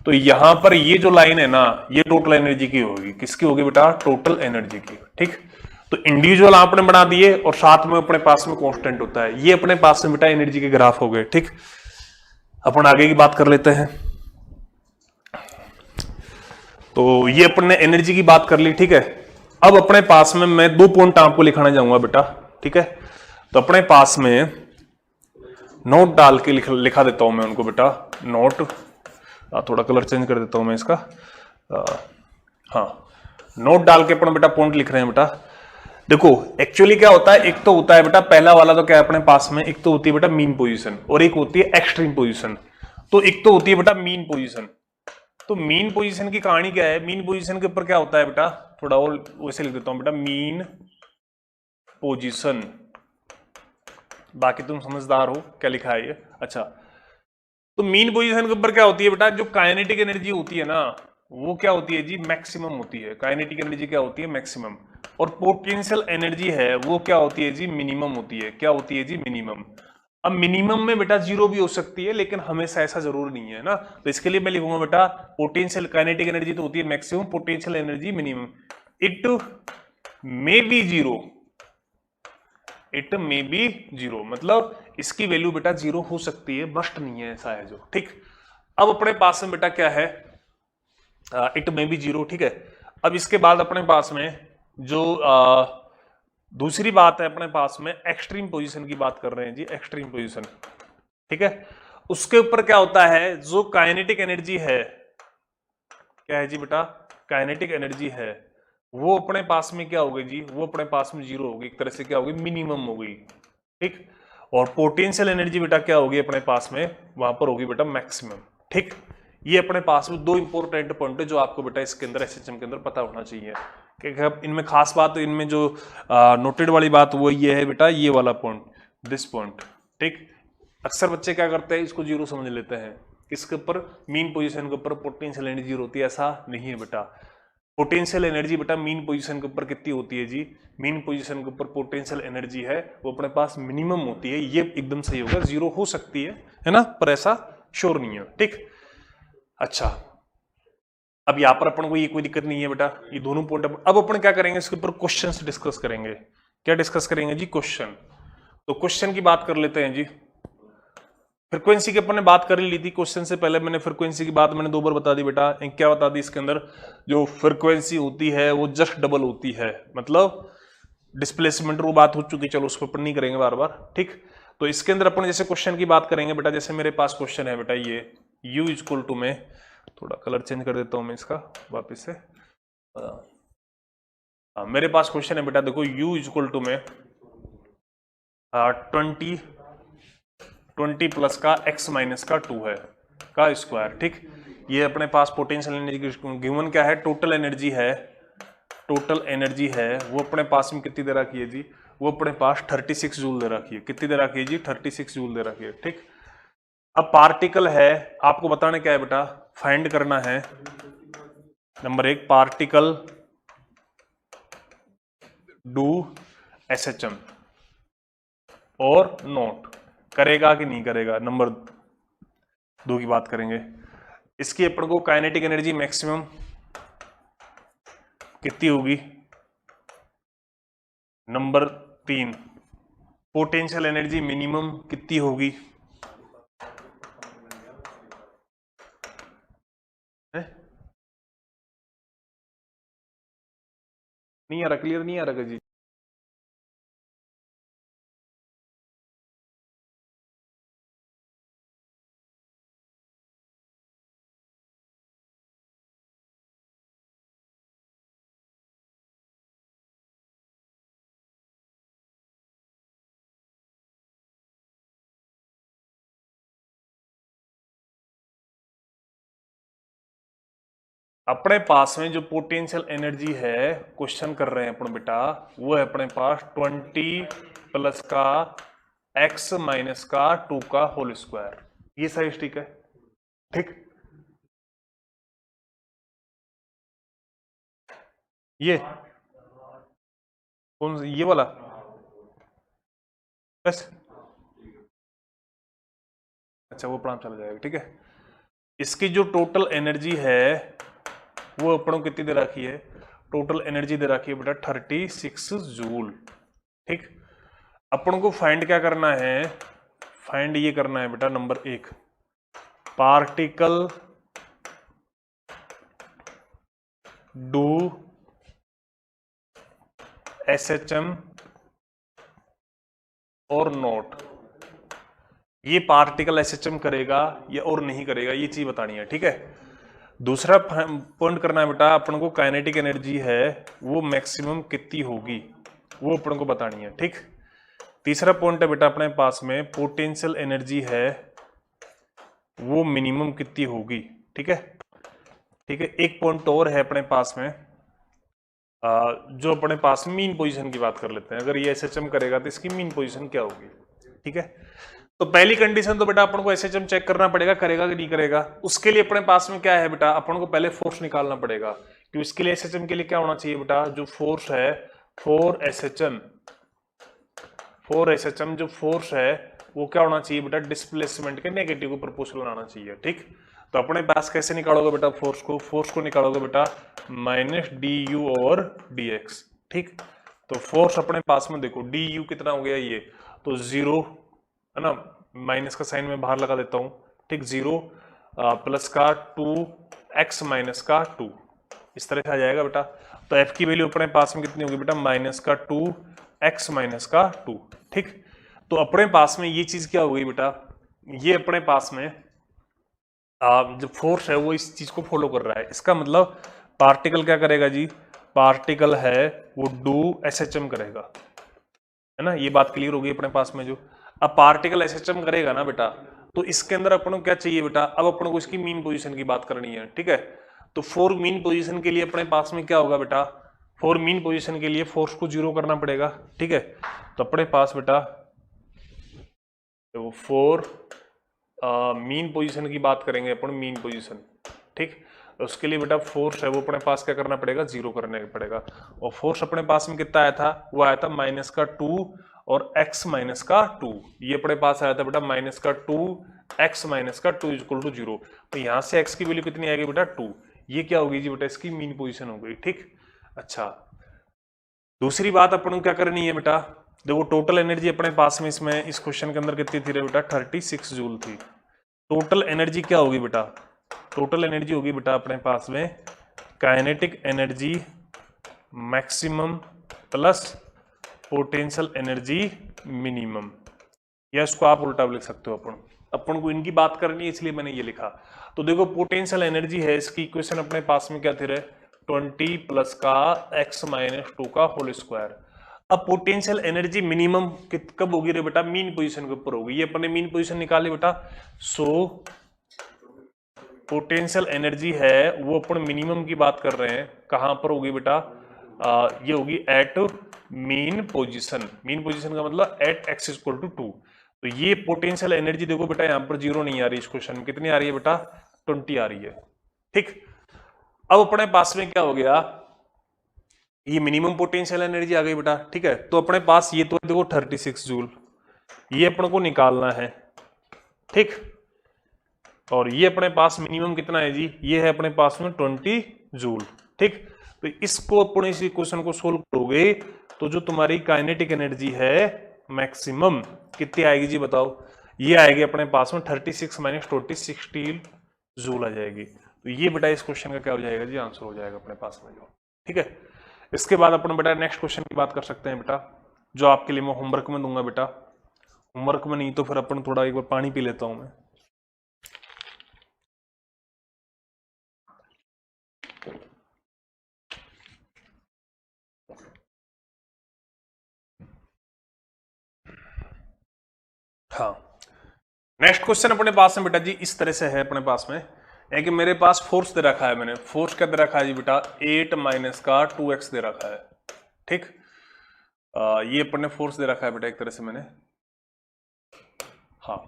तो यहां पर ये जो लाइन है ना, ये टोटल एनर्जी की होगी, किसकी होगी बेटा, टोटल एनर्जी की, ठीक। तो इंडिविजुअल आपने बना दिए और साथ में अपने पास में कांस्टेंट होता है। ये अपने पास में बेटा एनर्जी के ग्राफ हो गए, ठीक। अपन आगे की बात कर लेते हैं। तो ये अपन ने एनर्जी की बात कर ली, ठीक है। अब अपने पास में मैं 2 पॉइंट आपको लिखाना चाहूंगा बेटा, ठीक है। तो अपने पास में नोट डाल के लिखा देता हूं मैं उनको बेटा, नोट, थोड़ा कलर चेंज कर देता हूं मैं इसका, हाँ, नोट डाल के अपन बेटा पॉइंट लिख रहे हैं बेटा। देखो एक्चुअली क्या होता है, एक तो होता है बेटा पहला वाला तो क्या है अपने पास में, एक तो होती है बेटा मीन पोजीशन और एक होती है एक्सट्रीम पोजीशन। तो एक तो होती है बेटा मीन पोजीशन। तो मीन पोजीशन की कहानी क्या है, मीन पोजीशन के ऊपर क्या होता है बेटा, थोड़ा और वैसे लिख देता हूं बेटा, मीन पोजीशन, बाकी तुम समझदार हो क्या लिखा है ये। अच्छा, तो मीन पोजीशन के ऊपर क्या होती है बेटा, जो काइनेटिक एनर्जी होती है ना वो क्या होती है जी, मैक्सिमम होती है। काइनेटिक एनर्जी क्या होती है, मैक्सिमम। और पोटेंशियल एनर्जी है वो क्या होती है जी, मिनिमम होती है। क्या होती है जी, मिनिमम। अब मिनिमम में बेटा जीरो भी हो सकती है, लेकिन हमेशा ऐसा जरूर नहीं है ना। तो इसके लिए मैं लिखूंगा बेटा पोटेंशियल, काइनेटिक एनर्जी तो होती है maximum, potential energy minimum. It may be zero, it may be zero, मतलब इसकी वैल्यू बेटा जीरो हो सकती है, मस्ट नहीं है, ऐसा है जो। ठीक, अब अपने पास में बेटा क्या है, इट मे बी जीरो। ठीक है, अब इसके बाद अपने पास में जो दूसरी बात है अपने पास में, एक्सट्रीम पोजीशन की बात कर रहे हैं जी, एक्सट्रीम पोजीशन। ठीक है, उसके ऊपर क्या होता है, जो काइनेटिक एनर्जी है, क्या है जी बेटा, काइनेटिक एनर्जी है, वो अपने पास में क्या होगी जी, वो अपने पास में जीरो होगी, एक तरह से क्या होगी, मिनिमम होगी। ठीक, और पोटेंशियल एनर्जी बेटा क्या होगी अपने पास में, वहां पर होगी बेटा मैक्सिमम। ठीक, ये अपने पास में दो इंपॉर्टेंट पॉइंट है जो आपको बेटा इसके अंदर एसएचएम के अंदर पता होना चाहिए। कि इनमें खास बात, इनमें जो नोटेड वाली बात वो ये है बेटा, ये वाला पॉइंट, दिस पॉइंट। ठीक, अक्सर बच्चे क्या करते हैं, इसको जीरो समझ लेते हैं, किसके ऊपर, मीन पोजीशन के ऊपर पोटेंशियल एनर्जी जीरो होती है, ऐसा नहीं है बेटा। पोटेंशियल एनर्जी बेटा मीन पोजीशन के ऊपर कितनी होती है जी, मीन पोजीशन के ऊपर पोटेंशियल एनर्जी है वो अपने पास मिनिमम होती है। ये एकदम सही होगा, जीरो हो सकती है ना, पर ऐसा श्योर नहीं है। ठीक, अच्छा, अब यहां पर अपन को ये कोई दिक्कत नहीं है बेटा, ये दोनों पॉइंट। अब अपन क्या करेंगे, इसके ऊपर क्वेश्चंस डिस्कस करेंगे। क्या डिस्कस करेंगे जी, क्वेश्चन। तो क्वेश्चन की बात कर लेते हैं जी। फ्रीक्वेंसी की अपन ने बात कर ली थी, क्वेश्चन से पहले मैंने फ्रीक्वेंसी की बात मैंने 2 बार बता दी बेटा। क्या बता दी, इसके अंदर जो फ्रीक्वेंसी होती है वो जस्ट डबल होती है, मतलब डिस्प्लेसमेंट वो बात हो चुकी, चलो उसको अपन नहीं करेंगे बार बार। ठीक, तो इसके अंदर अपन जैसे क्वेश्चन की बात करेंगे बेटा, जैसे मेरे पास क्वेश्चन है बेटा ये, u इक्वल टू में, थोड़ा कलर चेंज कर देता हूं मैं इसका वापस से। मेरे पास क्वेश्चन है बेटा, देखो u इक्वल टू में 20 प्लस का x माइनस का 2 है का स्क्वायर। ठीक, ये अपने पास पोटेंशियल एनर्जी गिवन क्या है, टोटल एनर्जी है, टोटल एनर्जी है वो अपने पास में कितनी दे रखी है जी, वो अपने पास 36 जूल दे रखी है। कितनी दे रखी है जी, 36 जूल दे रखी है। ठीक, अब पार्टिकल है, आपको बताना क्या है बेटा, फाइंड करना है नंबर 1 पार्टिकल डू एसएचएम और नोट करेगा कि नहीं करेगा। नंबर 2 की बात करेंगे, इसकी अपन को काइनेटिक एनर्जी मैक्सिमम कितनी होगी। नंबर 3 पोटेंशियल एनर्जी मिनिमम कितनी होगी। नहीं आ रहा, क्लियर नहीं आ रहा जी। अपने पास में जो पोटेंशियल एनर्जी है, क्वेश्चन कर रहे हैं अपन बेटा, वो है अपने पास 20 प्लस का x माइनस का 2 का होल स्क्वायर। ये सही ठीक है। ठीक, ये कौन सा, ये वाला बस, अच्छा वो पढ़ा चला जाएगा। ठीक है, इसकी जो टोटल एनर्जी है वो अपन को कितनी दे रखी है, टोटल एनर्जी दे रखी है बेटा 36 जूल। ठीक, अपन को फाइंड क्या करना है, फाइंड ये करना है बेटा नंबर 1 पार्टिकल डू एसएचएम और नोट। ये पार्टिकल एसएचएम करेगा या और नहीं करेगा, ये चीज बतानी है। ठीक है, दूसरा पॉइंट करना है बेटा अपन को, काइनेटिक एनर्जी है वो मैक्सिमम कितनी होगी। वो अपन को बतानी है। ठीक, तीसरा पॉइंट है बेटा अपने पास में पोटेंशियल एनर्जी है वो मिनिमम कितनी होगी। ठीक है, ठीक है। एक पॉइंट और है अपने पास में जो अपने पास मीन पोजीशन की बात कर लेते हैं। अगर ये एसएचएम करेगा तो इसकी मीन पोजीशन क्या होगी। ठीक है, तो पहली कंडीशन तो बेटा अपन को एसएचएम चेक करना पड़ेगा करेगा कि नहीं करेगा। उसके लिए अपने पास में क्या है बेटा, अपन को पहले फोर्स निकालना पड़ेगा। तो इसके लिए एसएचएम के लिए क्या होना चाहिए बेटा, जो फोर्स है फॉर एसएचएम जो फोर्स है वो क्या होना चाहिए बेटा, डिस्प्लेसमेंट के नेगेटिव को प्रोपोर्शनल आना चाहिए। ठीक, तो अपने पास कैसे निकालोगे बेटा फोर्स को निकालोगे बेटा माइनस डी यू और डी एक्स। ठीक, तो फोर्स अपने पास में देखो डी यू कितना हो गया ये, तो 0 है ना, माइनस का साइन में बाहर लगा देता हूं। ठीक, 0 प्लस का 2x माइनस का 2 इस तरह से आ जाएगा बेटा। तो f की वैल्यू अपने पास में कितनी होगी बेटा, माइनस का 2x माइनस का 2। ठीक, तो अपने पास में ये चीज क्या हो गई बेटा, ये अपने पास में जो फोर्स है वो इस चीज को फॉलो कर रहा है। इसका मतलब पार्टिकल क्या करेगा जी, पार्टिकल है वो डू एसएचएम करेगा, है ना। ये बात क्लियर होगी अपने पास में। जो अब पार्टिकल एसएचएम करेगा ना बेटा, तो इसके अंदर अपन को क्या चाहिए बेटा, अब अपन को इसकी मीन पोजीशन की बात करनी है। ठीक है, तो फॉर मीन पोजीशन के लिए अपने पास में क्या होगा बेटा, फॉर मीन पोजीशन के लिए फोर्स को 0 करना पड़ेगा। ठीक है, तो अपने पास बेटा तो फॉर मीन पोजीशन की बात करेंगे अपन, मीन पोजीशन। ठीक, तो उसके लिए बेटा फोर्स है वो अपने पास क्या करना पड़ेगा, 0 करने पड़ेगा। और फोर्स अपने पास में कितना आया था, वो आया था माइनस का 2 और x माइनस का 2। ये अपने पास आया था बेटा माइनस का 2x माइनस का 2 इक्वल टू 0। तो यहां से x की वैल्यू कितनी आएगी बेटा 2। ये क्या होगी जी बेटा, इसकी मीन पोजीशन हो गई। ठीक, अच्छा दूसरी बात अपन को क्या करनी है बेटा, देखो टोटल एनर्जी अपने पास में इसमें इस क्वेश्चन के अंदर कितनी थी रे बेटा, 36 जूल थी। टोटल एनर्जी क्या होगी बेटा, टोटल एनर्जी होगी बेटा अपने पास में kinetic energy maximum plus potential energy minimum, या इसको आप उल्टा भी लिख सकते हो। अपन को इनकी बात करनी है इसलिए मैंने ये लिखा। तो देखो पोटेंशियल एनर्जी है, इसकी इक्वेशन अपने पास में क्या थी रे, 20 प्लस का x माइनस 2 का होल स्क्वायर। अब पोटेंशियल एनर्जी मिनिमम कब होगी रे बेटा, मीन पोजीशन के ऊपर होगी। ये अपने मीन पोजीशन निकाले बेटा। सो पोटेंशियल एनर्जी है वो अपन मिनिमम की बात कर रहे हैं, कहां पर होगी बेटा, ये होगी at mean position. Mean position का मतलब एट x इक्वल टू 2। तो ये पोटेंशियल एनर्जी देखो बेटा यहां पर 0 नहीं आ रही, इस क्वेश्चन में कितनी आ रही है बेटा, 20 आ रही है। ठीक, अब अपने पास में क्या हो गया, ये मिनिमम पोटेंशियल एनर्जी आ गई बेटा। ठीक है, तो अपने पास ये तो देखो 36 जूल, ये अपन को निकालना है। ठीक, और ये अपने पास मिनिमम कितना है जी, ये है अपने पास में 20 जूल। ठीक, तो इसको अपन इस इक्वेशन को सोल्व करोगे तो जो तुम्हारी काइनेटिक एनर्जी है मैक्सिमम कितनी आएगी जी बताओ, ये आएगी अपने पास में 36 माइनस 20 16 जूल आ जाएगी। तो ये बेटा इस क्वेश्चन का क्या हो जाएगा जी, आंसर हो जाएगा अपने पास में जो। ठीक है, इसके बाद अपन बेटा नेक्स्ट क्वेश्चन की बात कर सकते हैं बेटा, जो आपके लिए मैं होमवर्क में दूंगा बेटा। होमवर्क में नहीं तो फिर अपन थोड़ा एक बार पानी पी लेता हूं मैं। हाँ, नेक्स्ट क्वेश्चन अपने पास में बेटा जी इस तरह से है, अपने पास में है कि मेरे पास फोर्स दे रखा है, मैंने फोर्स क्या दे रखा है जी बेटा, 8 माइनस का 2x दे रखा है। ठीक, ये अपन ने फोर्स दे रखा है बेटा एक तरह से मैंने। हाँ,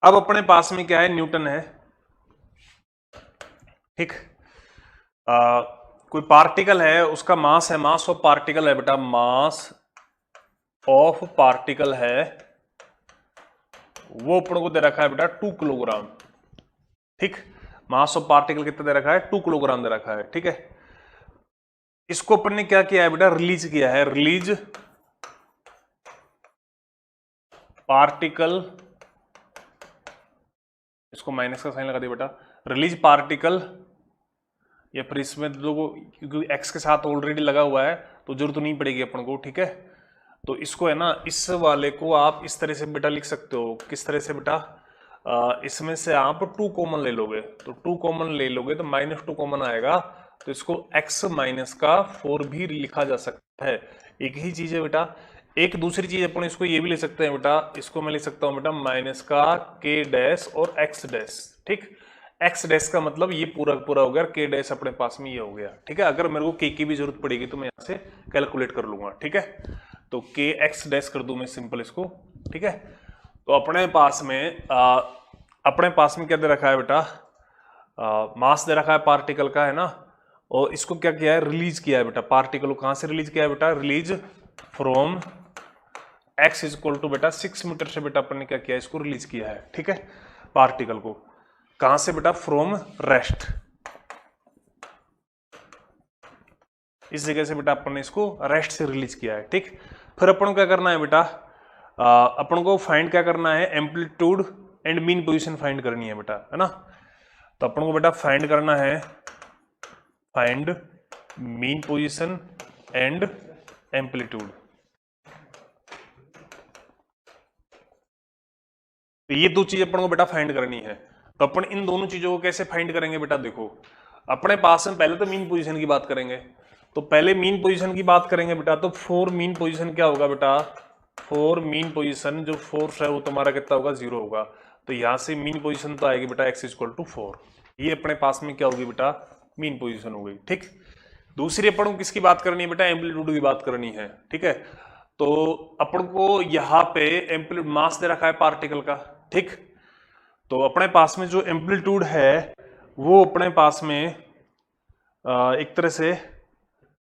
अब अपने पास में क्या है, न्यूटन है। ठीक, कोई पार्टिकल है, उसका मास है, मास ऑफ पार्टिकल है बेटा, मास ऑफ पार्टिकल है वो अपन को दे रखा है बेटा 2 किलोग्राम। ठीक, मास ऑफ पार्टिकल कितना दे रखा है, 2 किलोग्राम दे रखा है। ठीक है, इसको अपन ने क्या किया है बेटा, रिलीज किया है, रिलीज पार्टिकल, इसको माइनस का साइन लगा दिया बेटा, रिलीज पार्टिकल, या फिर इसमें लोगों क्योंकि एक्स के साथ ऑलरेडी लगा हुआ है तो जरूरत नहीं पड़ेगी अपन को। ठीक है, तो इसको है ना, इस वाले को आप इस तरह से बेटा लिख सकते हो, किस तरह से बेटा, इसमें से आप 2 कॉमन ले लोगे, तो 2 कॉमन ले लोगे तो -2 कॉमन आएगा, तो इसको x माइनस का 4 भी लिखा जा सकता है। एक ही चीज है बेटा। एक दूसरी चीज अपन इसको ये भी ले सकते हैं बेटा, इसको मैं लिख सकता हूं बेटा माइनस का k डैश और x डैश। ठीक, x डैश का मतलब ये पूरा पूरा हो गया, k डैश अपने पास में ये हो गया। ठीक है, अगर मेरे को k की भी जरूरत पड़ेगी तो मैं यहां से कैलकुलेट कर लूंगा। ठीक है, तो k x डैश कर दूं मैं सिंपल इसको। ठीक है, तो अपने पास में क्या दे रखा है बेटा, मास दे रखा है पार्टिकल का, है ना। और इसको क्या किया है, रिलीज किया है बेटा। पार्टिकल को कहां से रिलीज किया है बेटा, release from x is equal to बेटा 6 मीटर से बेटा अपन ने क्या किया है, इसको रिलीज किया है। ठीक है, पार्टिकल को कहां से बेटा, फ्रॉम रेस्ट। इस जगह से बेटा अपन ने इसको रेस्ट से रिलीज किया है। ठीक, फिर अपन को क्या करना है बेटा, अपन को फाइंड क्या करना है, amplitude and mean position find करनी है बेटा, है ना। तो अपन को बेटा फाइंड करना है, find mean position and amplitude. तो ये दो चीज अपन को बेटा फाइंड करनी है। तो अपन इन दोनों चीजों को कैसे फाइंड करेंगे बेटा, देखो अपने पास में पहले तो मीन पोजीशन की बात करेंगे। तो पहले मीन पोजीशन की बात करेंगे बेटा, तो 4 मीन पोजीशन क्या होगा बेटा, 4 मीन पोजीशन जो फोर्स है वो तुम्हारा कितना होगा, 0 होगा। तो यहां से मीन पोजीशन तो आएगी बेटा x इक्वल टू 4। ये अपने पास में क्या होगी बेटा, मीन पोजीशन हो गई। ठीक, दूसरी अपन को किसकी बात करनी है बेटा, एम्पलीट्यूड की बात करनी है। ठीक है, तो अपन को यहाँ पे एम्पलीट्यूड मास दे रखा है पार्टिकल का। ठीक, तो अपने पास में जो एम्पलीट्यूड है वो अपने पास में एक तरह से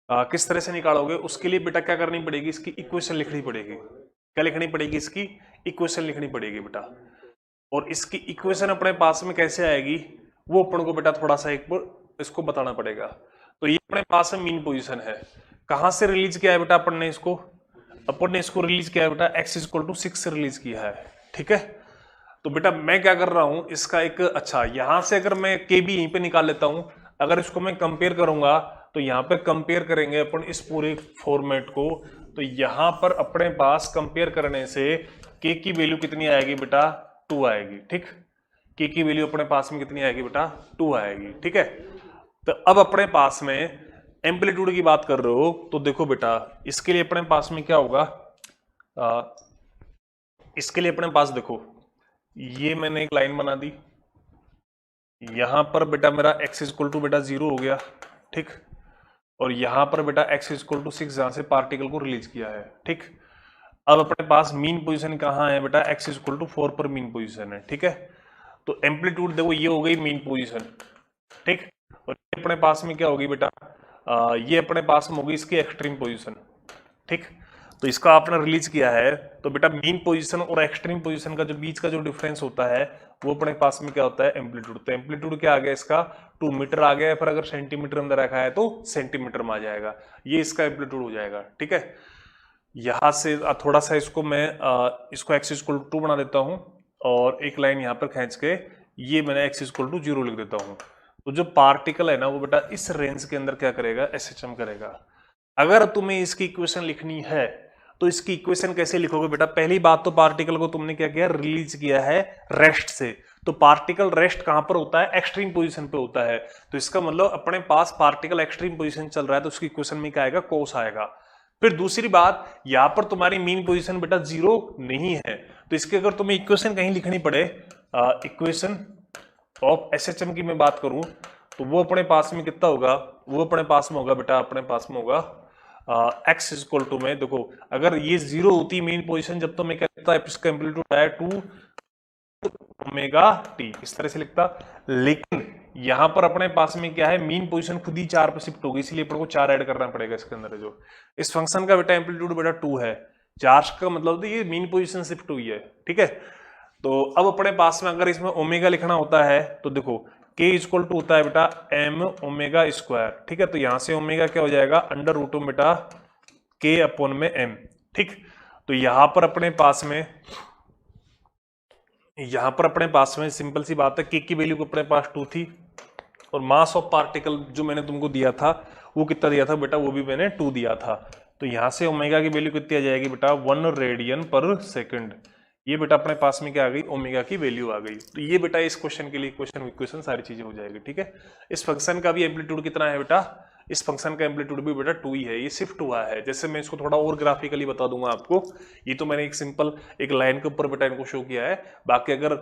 किस तरह से निकालोगे, उसके लिए बेटा क्या करनी पड़ेगी, इसकी इक्वेशन लिखनी पड़ेगी। क्या लिखनी पड़ेगी, इसकी इक्वेशन लिखनी पड़ेगी बेटा। और इसकी इक्वेशन अपने पास में कैसे आएगी वो अपन को बेटा थोड़ा सा एक इसको बताना पड़ेगा। तो ये अपने पास में मीन पोजीशन है, कहां से रिलीज किया है बेटा अपन ने इसको रिलीज किया है बेटा x इक्वल टू 6 से रिलीज किया है। ठीक है, तो बेटा मैं क्या कर रहा हूं, इसका एक अच्छा यहां से अगर मैं k भी यहीं पे निकाल लेता हूं, अगर इसको मैं कंपेयर करूंगा तो यहां पे कंपेयर करेंगे अपन इस पूरे फॉर्मेट को। तो यहां पर अपने पास कंपेयर करने से k की वैल्यू कितनी आएगी बेटा, 2 आएगी। ठीक, k की वैल्यू अपने पास में कितनी आएगी बेटा, 2 आएगी। ठीक है, तो अब अपने पास में एम्पलीट्यूड की बात कर रहे हो तो देखो बेटा इसके लिए अपने पास में क्या होगा, इसके लिए अपने पास देखो ये मैंने एक लाइन बना दी, यहां पर बेटा मेरा x इक्वल टू बेटा 0 हो गया। ठीक, और यहां पर बेटा x इक्वल टू 6 जहां से पार्टिकल को रिलीज किया है। ठीक, अब अपने पास मीन पोजीशन कहां है बेटा, x इक्वल टू 4 पर मीन पोजीशन है। ठीक है, तो एम्पलीट्यूड देखो ये हो गई मीन पोजीशन। ठीक, और अपने पास में क्या होगी बेटा, ये अपने पास में होगी इसकी एक्सट्रीम पोजीशन। ठीक, तो इसका आपने रिलीज किया है तो बेटा मीन पोजीशन और एक्सट्रीम पोजीशन का जो बीच का जो डिफरेंस होता है वो अपने पास में क्या होता है, एम्पलीट्यूड। तो एम्पलीट्यूड क्या आ गया इसका, 2 मीटर आ गया है, फिर अगर सेंटीमीटर अंदर रखा है तो सेंटीमीटर में आ जाएगा, ये इसका एम्पलीट्यूड हो जाएगा। ठीक है, यहां से थोड़ा सा इसको मैं इसको x इक्वल टू 2 बना देता हूं और एक लाइन यहां पर खींच के ये मैंने x इक्वल टू 0 लिख देता हूं। तो जो पार्टिकल है ना वो बेटा इस रेंज के अंदर क्या करेगा, SHM करेगा। अगर तुम्हें इसकी इक्वेशन लिखनी है तो इसकी इक्वेशन कैसे लिखोगे बेटा, पहली बात तो पार्टिकल को तुमने क्या किया, रिलीज किया है रेस्ट से। तो पार्टिकल रेस्ट कहां पर होता है, एक्सट्रीम पोजीशन पे होता है। तो इसका मतलब अपने पास पार्टिकल एक्सट्रीम पोजीशन चल रहा है तो उसकी इक्वेशन में क्या आएगा, कोस आएगा। फिर दूसरी बात, यहां पर तुम्हारी मीन पोजीशन बेटा 0 नहीं है, तो इसके अगर तुम्हें इक्वेशन कहीं लिखनी पड़े, इक्वेशन ऑफ SHM की मैं बात करूं तो वो अपने पास में कितना होगा, वो अपने पास में होगा बेटा, अपने पास में होगा x इक्वल टू में देखो अगर ये 0 होती मीन पोजीशन जब तो मैं कहता इसका एम्पलीट्यूड आया 2 ओमेगा टी, इस तरह से लिखता। लेकिन यहां पर अपने पास में क्या है, मीन पोजीशन खुद ही 4 पे शिफ्ट होगी, इसलिए अपन को 4 ऐड करना पड़ेगा इसके अंदर। जो इस फंक्शन का बेटा एम्पलीट्यूड बेटा 2 है, 4 का मतलब तो ये मीन पोजीशन शिफ्ट हुई है। ठीक है, तो अब अपने पास में अगर इसमें ओमेगा लिखना होता है तो देखो k इक्वल टू होता है बेटा m ओमेगा स्क्वायर। ठीक है, तो यहां से ओमेगा क्या हो जाएगा, अंडर रूट बेटा k अपॉन में m। ठीक, तो यहां पर अपने पास में सिंपल सी बात है, k की वैल्यू अपने पास 2 थी और मास ऑफ पार्टिकल जो मैंने तुमको दिया था वो कितना दिया था बेटा, वो भी मैंने 2 दिया था। तो यहां से ओमेगा की वैल्यू कितनी आ जाएगी बेटा, 1 रेडियन पर सेकंड। ये बेटा अपने पास में क्या आ गई, ओमेगा की वैल्यू आ गई। तो ये बेटा इस क्वेश्चन के लिए इक्वेशन सारी चीजें हो जाएगी। ठीक है, इस फंक्शन का भी एम्पलीट्यूड कितना है बेटा, इस फंक्शन का एम्पलीट्यूड भी बेटा 2 ही है, ये शिफ्ट हुआ है। जैसे मैं इसको थोड़ा और ग्राफिकली बता दूंगा आपको, ये तो मैंने एक सिंपल एक लाइन के ऊपर बेटा इनको शो किया है, बाकी अगर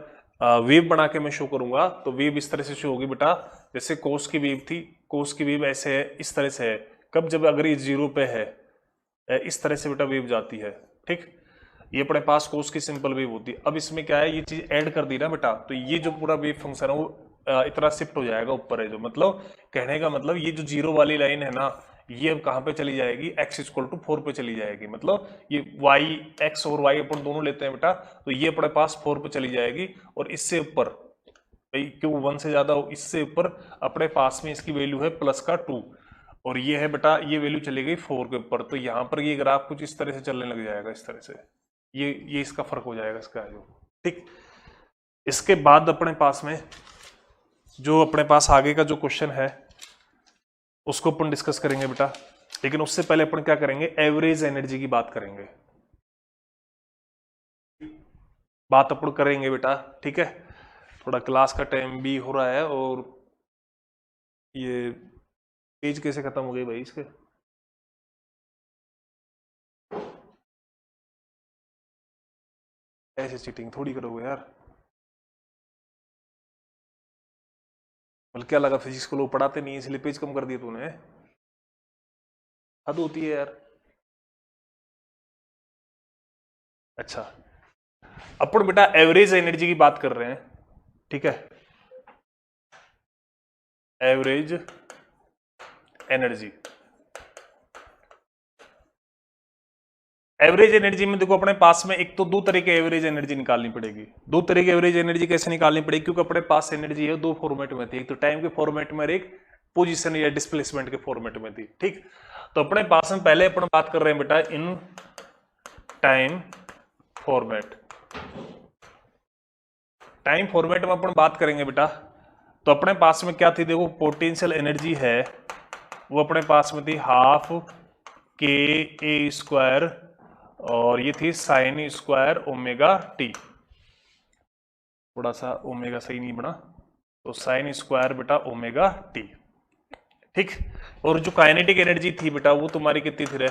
वेव बना के मैं शो करूंगा तो वेव इस तरह से शो होगी बेटा, जैसे कोस की वेव थी, कोस की वेव ऐसे है, इस तरह से है, कब जब अगर ये 0 पे है, इस तरह से बेटा वेव जाती है। ठीक, ये अपने पास कोस की सिंपल वेव होती है। अब इसमें क्या है, ये चीज ऐड कर दी ना बेटा, तो ये जो पूरा वेव फंक्शन है वो इतना शिफ्ट हो जाएगा ऊपर है, जो मतलब कहने का मतलब ये जो 0 वाली लाइन है ना, ये अब कहां पे चली जाएगी, x इक्वल टू 4 पे चली जाएगी। मतलब ये y, x और y अपन दोनों लेते हैं बेटा, तो ये अपने पास 4 पे चली जाएगी, और इससे ऊपर क्यों 1 से ज्यादा हो, इससे ऊपर अपने पास में इसकी वैल्यू है प्लस का 2, और ये है बेटा ये वैल्यू चली गई 4 के ऊपर, तो यहाँ पर ये ग्राफ कुछ इस तरह से चलने लग जाएगा, इस तरह से ये इसका फर्क हो जाएगा इसका जो। ठीक, इसके बाद अपने पास में जो अपने पास आगे का जो क्वेश्चन है उसको अपन डिस्कस करेंगे बेटा, लेकिन उससे पहले अपन क्या करेंगे, एवरेज एनर्जी की बात करेंगे, बात अपन करेंगे बेटा। ठीक है, थोड़ा क्लास का टाइम भी हो रहा है, और ये पेज कैसे खत्म हो गई भाई इसके, ऐसे चीटिंग थोड़ी करोगे यार। मतलब क्या लगा फिजिक्स को लोग पढ़ाते नहीं इसलिए पेज कम कर दिए तूने, हद होती है यार। अच्छा, अपन बेटा एवरेज एनर्जी की बात कर रहे हैं। ठीक है, एवरेज एनर्जी, एवरेज एनर्जी में देखो अपने पास में एक तो दो तरह की एवरेज एनर्जी निकालनी पड़ेगी। दो तरह की एवरेज एनर्जी कैसे निकालनी पड़ेगी, क्योंकि अपने पास एनर्जी है दो फॉर्मेट में थी, एक तो टाइम के फॉर्मेट में और एक पोजीशन या डिस्प्लेसमेंट के फॉर्मेट में थी। ठीक, तो अपने पास में पहले अपन बात कर रहे हैं बेटा in time format, time format में अपन बात करेंगे बेटा, तो अपने पास में क्या थी, देखो पोटेंशियल एनर्जी है वो अपने पास में थी हाफ के ए स्क्वायर, और ये थी साइन स्क्वायर ओमेगा टी, थोड़ा सा ओमेगा सही नहीं बना, तो साइन स्क्वायर बेटा ओमेगा टी। ठीक, और जो काइनेटिक एनर्जी थी बेटा वो तुम्हारी कितनी थी रे,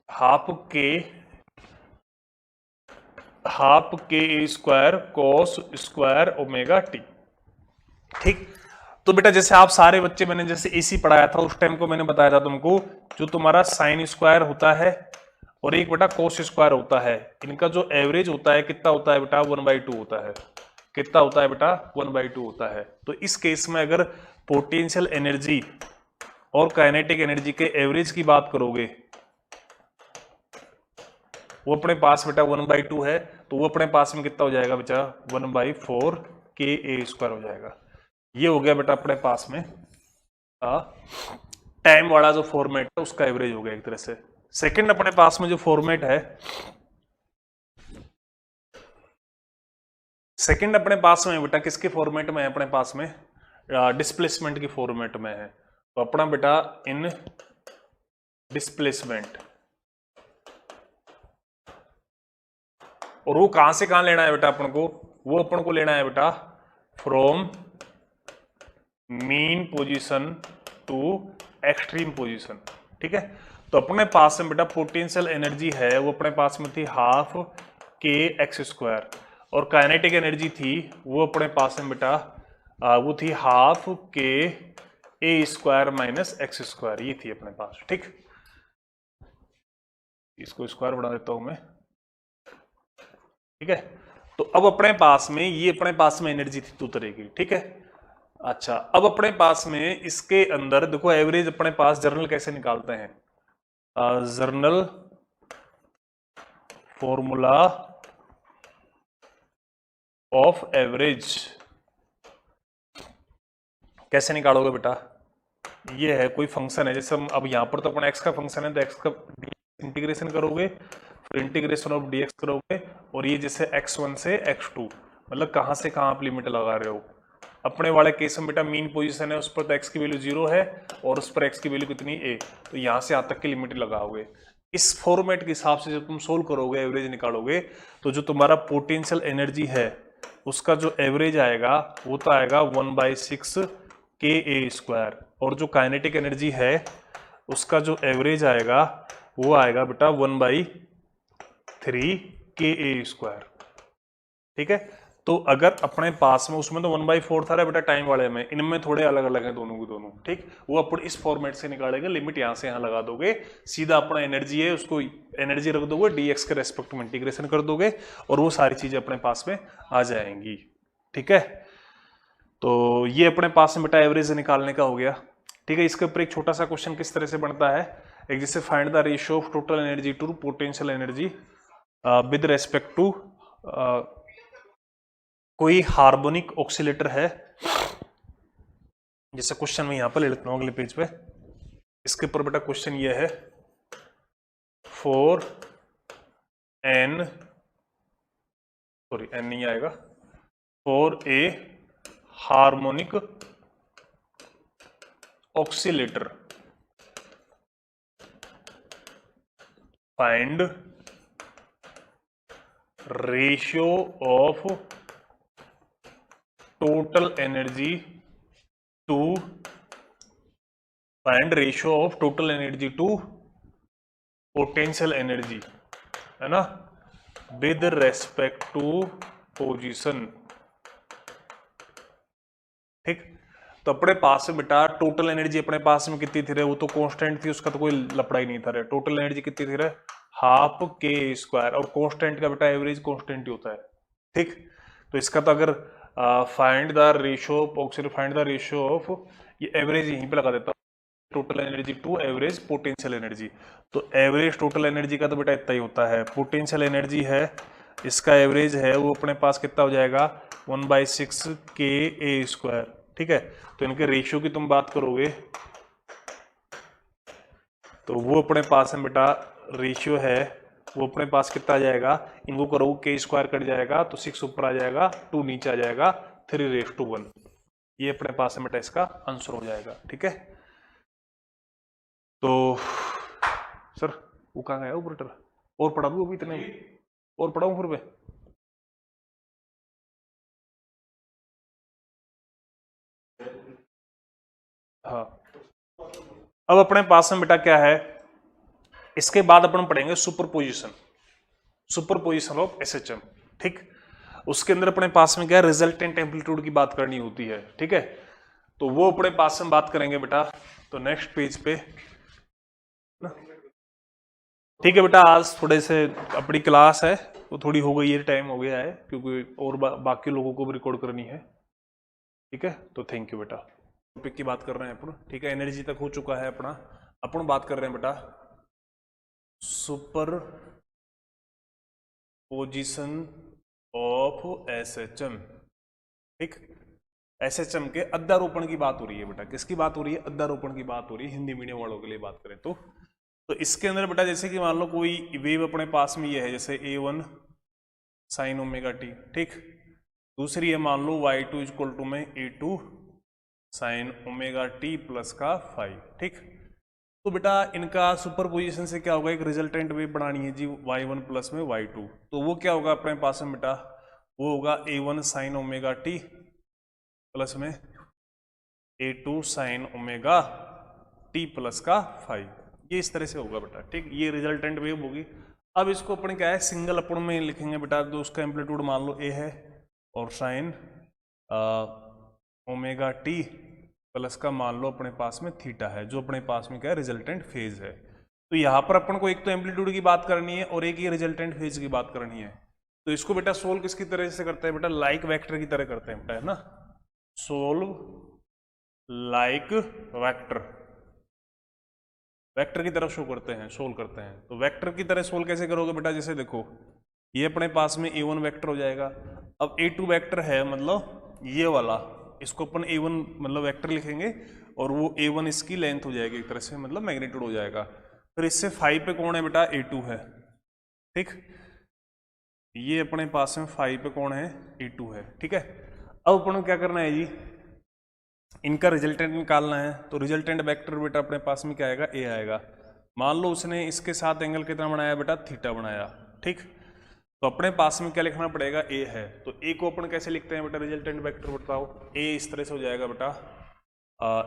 हाफ के square cos square omega t. ठीक, तो बेटा जैसे आप सारे बच्चे, मैंने जैसे एसी पढ़ाया था उस टाइम को मैंने बताया था तुमको, जो तुम्हारा साइन स्क्वायर होता है और एक बेटा कोस स्क्वायर होता है, इनका जो एवरेज होता है कितना होता है बेटा 1/2 होता है। कितना होता है बेटा 1/2 होता है। तो इस केस में अगर पोटेंशियल एनर्जी और काइनेटिक एनर्जी के एवरेज की बात करोगे, वो अपने पास बेटा 1/2 है, तो वो अपने पास में कितना हो जाएगा बेटा 1/4 के ए स्क्वायर हो जाएगा। ये हो गया बेटा अपने पास में टाइम वाला जो फॉर्मेट है उसका एवरेज हो गया एक तरह से। सेकंड अपने पास में जो फॉर्मेट है, सेकंड अपने पास में बेटा किसके फॉर्मेट में है, अपने पास में डिस्प्लेसमेंट की फॉर्मेट में है। तो अपना बेटा इन डिस्प्लेसमेंट, और वो कहां से कहां लेना है बेटा अपन को, वो अपन को लेना है बेटा from mean position to extreme position. ठीक है, तो अपने पास में बेटा पोटेंशियल एनर्जी है वो अपने पास में थी हाफ के एक्स स्क्वायर, और काइनेटिक एनर्जी थी वो अपने पास में बेटा वो थी half k A square minus x square, ये थी अपने पास। ठीक, इसको स्क्वायर बढ़ा देता हूं मैं। ठीक है, तो अब अपने पास में ये अपने पास में एनर्जी थी दो तरह की। ठीक है, अच्छा अब अपने पास में इसके अंदर देखो एवरेज अपने पास जर्नल कैसे निकालते हैं, जर्नल फॉर्मूला ऑफ एवरेज कैसे निकालोगे बेटा, ये है कोई फंक्शन है, जैसे हम अब यहां पर तो अपना एक्स का फंक्शन है तो एक्स का इंटीग्रेशन करोगे, फिर इंटीग्रेशन ऑफ डीएक्स करोगे, और ये जैसे x1 से x2, मतलब कहां से कहां आप लिमिट लगा रहे हो। अपने वाले केस में बेटा मीन पोजीशन है उस पर तो x की वैल्यू 0 है और उस पर x की वैल्यू कितनी a, तो यहां से यहां तक की लिमिट लगाओगे। इस फॉर्मेट के हिसाब से जब तुम सोल्व करोगे, एवरेज निकालोगे, तो जो तुम्हारा पोटेंशियल एनर्जी है उसका जो एवरेज आएगा वो तो आएगा 1/6 KA², और जो काइनेटिक एनर्जी है उसका जो एवरेज आएगा वो आएगा बेटा 1/3 KA²। ठीक है, तो अगर अपने पास में, उसमें तो 1/4 था बेटा टाइम वाले में, इनमें थोड़े अलग अलग हैं दोनों के दोनों। ठीक, वो अपन इस फॉर्मेट से निकालेंगे, लिमिट यहां से यहां लगा दोगे, सीधा अपना एनर्जी है उसको एनर्जी रख दोगे, dx के रेस्पेक्ट में इंटीग्रेशन कर दोगे और वो सारी चीजें अपने पास में आ जाएंगी। ठीक है, तो ये अपने पास में बेटा एवरेज निकालने का हो गया। ठीक है, इसके ऊपर एक छोटा सा क्वेश्चन किस तरह से बनता है, एक जैसे find the ratio of total energy to potential energy with respect to कोई हार्मोनिक ऑक्सीलेटर है, जैसे क्वेश्चन में यहां पर ले लेता हूं अगले पेज पे। इसके ऊपर बेटा क्वेश्चन ये है, फॉर एन नहीं आएगा, for a harmonic oscillator find ratio of total energy to, find ratio of total energy to potential energy, है ना, विद रेस्पेक्ट टू पोजीशन। ठीक, तो अपने पास में बेटा टोटल एनर्जी अपने पास में कितनी थी रे, वो तो कांस्टेंट थी, उसका तो कोई लफड़ा ही नहीं था रे। टोटल एनर्जी कितनी थी रे, 1/2 KA², और कांस्टेंट का बेटा एवरेज कांस्टेंट ही होता है। ठीक, तो इसका तो अगर find the ratio of oscillator, find the ratio of, ये एवरेज यहीं पे लगा देता हूं, total energy to average potential energy. तो एवरेज टोटल एनर्जी का तो बेटा इतना ही होता है, पोटेंशियल एनर्जी है इसका एवरेज है वो अपने पास कितना हो जाएगा 1/6 KA²। ठीक है, तो इनके रेशियो की तुम बात करोगे तो वो अपने पास में बेटा रेशियो है वो अपने पास कितना आ जाएगा, इनको करोगे K² कट जाएगा तो 6 ऊपर आ जाएगा, 2 नीचे आ जाएगा, 3:1। ये अपने पास में बेटा इसका आंसर हो जाएगा। ठीक है, तो सर वो कहाँ गया ऑपरेटर, और पढ़ा दूं अभी इतने, और पढ़ाऊं फिर मैं? हाँ, अब अपने पास में बेटा क्या है, इसके बाद अपन पढ़ेंगे सुपरपोजिशन, सुपरपोजिशन ऑफ SHM। ठीक, उसके अंदर अपने पास में क्या है, रिजल्टेंट एम्पलीट्यूड की बात करनी होती है। ठीक है, तो वो अपने पास में बात करेंगे बेटा, तो नेक्स्ट पेज पे। ठीक है बेटा, आज थोड़े से अपनी क्लास है वो थोड़ी हो गई है, टाइम हो गया है, क्योंकि और बाकी लोगों को भी रिकॉर्ड करनी है। ठीक है, तो थैंक यू बेटा। टॉपिक की बात कर रहे हैं अपन। ठीक है, एनर्जी तक हो चुका है अपना, अपन बात कर रहे हैं बेटा सुपर पोजिशन ऑफ SHM। ठीक, SHM के अध्यारोपण की बात हो रही है बेटा, किसकी बात हो रही है, अध्यारोपण की बात हो रही है, हिंदी मीडियम वालों के लिए बात करें तो इसके अंदर बेटा जैसे कि मान लो कोई वेव अपने पास में ये है, जैसे A1 sin ωt। ठीक, दूसरी है मान लो Y2 = में A2 sin ωt प्लस का 5। ठीक, तो बेटा इनका सुपरपोजिशन से क्या होगा, एक रिजल्टेंट वेव बनानी है जी Y1 प्लस में Y2, तो वो क्या होगा अपने पास में बेटा, वो होगा A1 sin ωt प्लस में A2 sin ωt प्लस का 5। ये इस तरह से होगा बेटा। ठीक, ये रिजल्टेंट वेव होगी। अब इसको अपन क्या है, सिंगल अपन में लिखेंगे बेटा, तो उसका एम्पलीट्यूड मान लो A है और साइन ωt प्लस का मान लो अपने पास में थीटा है, जो अपने पास में क्या है, रिजल्टेंट फेज है। तो यहाँ पर अपन को एक तो एम्पलीट्यूड की बात करनी है और एक ये रिजल्टेंट फेज की बात करनी है। तो इसको बेटा सोल्व किसकी तरह से करते हैं बेटा, लाइक वेक्टर की तरह करते हैं बेटा, है ना, सोल्व लाइक वेक्टर, वेक्टर की तरफ शो करते हैं, सोल्व करते हैं। तो वेक्टर की तरह सोल्व कैसे करोगे बेटा, जैसे देखो ये अपने पास में A1 वेक्टर हो जाएगा, अब A2 वेक्टर है मतलब ये वाला, इसको अपन A1 मतलब वेक्टर लिखेंगे और वो A1 इसकी लेंथ हो जाएगी एक तरह से, मतलब मैग्नीट्यूड हो जाएगा। फिर इससे 5 पे कौन है बेटा, A2 है। ठीक, ये अपने पास में 5 पे कौन है, A2 है। ठीक है, अब अपन को क्या करना है जी, इनका रिजल्टेंट निकालना है। तो रिजल्टेंट वेक्टर बेटा अपने पास में क्या आएगा, A आएगा। मान लो उसने इसके साथ एंगल कितना बनाया बेटा, थीटा बनाया, ठीक। तो अपने पास में क्या लिखना पड़ेगा, ए है, तो ए को अपन कैसे लिखते हैं बेटा, रिजल्टेंट वेक्टर बताओ। ए इस तरह से हो जाएगा बेटा,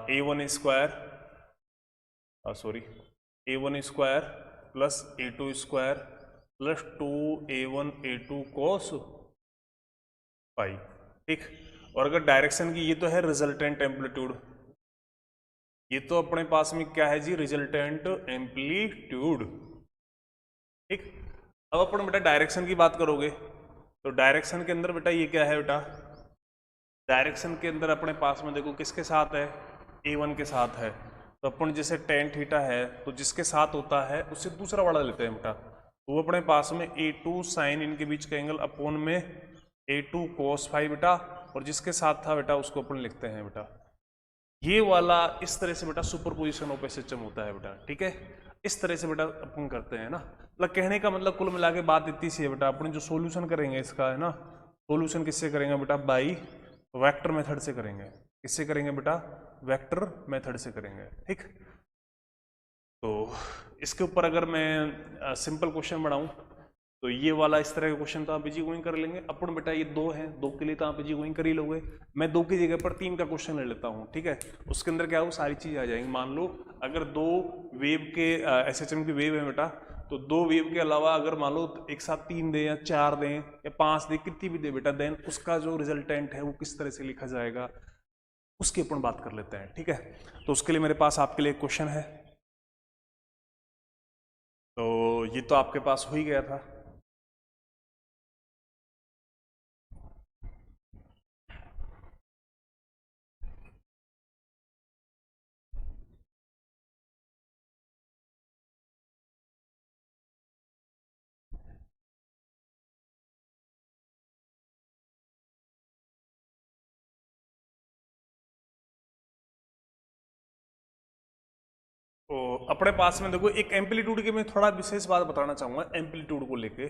a1 square, sorry a1 square plus a2 square plus 2a1 a2 cos पाई, ठीक। और अगर डायरेक्शन की, ये तो है रिजल्टेंट एम्पलीट्यूड, ये तो अपने पास में क्या है जी, रिजल्टेंट एम्पलीट्यूड, ठीक। अब अपन बेटा डायरेक्शन की बात करोगे तो डायरेक्शन के अंदर बेटा ये क्या है बेटा, डायरेक्शन के अंदर अपने पास में देखो किसके साथ है, a1 के साथ है। तो अपन जैसे टेन थीटा है तो जिसके साथ होता है उससे दूसरा वाला लेते हैं बेटा, तो वो अपने पास में a2 साइन इनके बीच का एंगल अपोन में a2 cos फाई बेटा, और जिसके साथ था बेटा उसको अपन लिखते हैं बेटा, ये वाला इस तरह से बेटा सुपरपोजिशन ऑफ एसएचएम होता है बेटा, ठीक है। इस तरह से बेटा अपन करते हैं ना, मतलब कहने का मतलब कुल मिला के बात इतनी सी है बेटा, अपन जो सॉल्यूशन करेंगे इसका है ना, सॉल्यूशन किससे करेंगे बेटा, बाई वेक्टर मेथड से करेंगे। किससे करेंगे बेटा, वेक्टर मेथड से करेंगे, ठीक। तो इसके ऊपर अगर मैं सिंपल क्वेश्चन बनाऊं तो ये वाला इस तरह का क्वेश्चन तो आप इजी गोइंग कर लेंगे अपन बेटा, ये दो है, दो के लिए तो आप इजी गोइंग कर ही लोगे। मैं दो की जगह पर 3 का क्वेश्चन ले लेता हूँ, ठीक है। उसके अंदर क्या हो, सारी चीज आ जाएंगी। मान लो अगर दो वेव के एसएचएम की वेव है बेटा, तो दो वेव के अलावा अगर मान लो एक साथ 3 दें या 4 दें या 5 दें, कितनी भी दे बेटा, देन उसका जो रिजल्टेंट है वो किस तरह से लिखा जाएगा उसकी अपन बात कर लेते हैं, ठीक है। तो उसके लिए मेरे पास आपके लिए क्वेश्चन है, तो ये तो आपके पास हो ही गया था। तो अपने पास में देखो एक एम्पलीट्यूड की मैं थोड़ा विशेष बात बताना चाहूंगा एम्पलीट्यूड को लेके।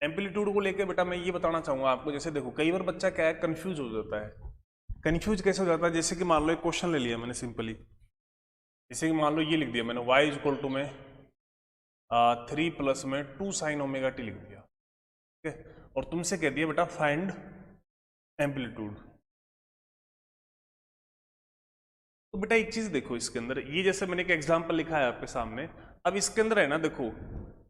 एम्पलीट्यूड को लेके बेटा मैं ये बताना चाहूंगा आपको, जैसे देखो कई बार बच्चा क्या है, कंफ्यूज हो जाता है। कंफ्यूज कैसे हो जाता है, जैसे कि मान लो एक क्वेश्चन ले लिया मैंने सिंपली, जैसे कि मान लो ये लिख दिया मैंने y इक्वल टू में 3 प्लस में 2 साइन ओमेगा टी लिख दिया, ठीक है। और तुमसे कह दिया बेटा फाइंड एम्पलीट्यूड। तो बेटा एक चीज देखो इसके अंदर, ये जैसे मैंने एक एग्जांपल लिखा है आपके सामने, अब इसके अंदर है ना देखो,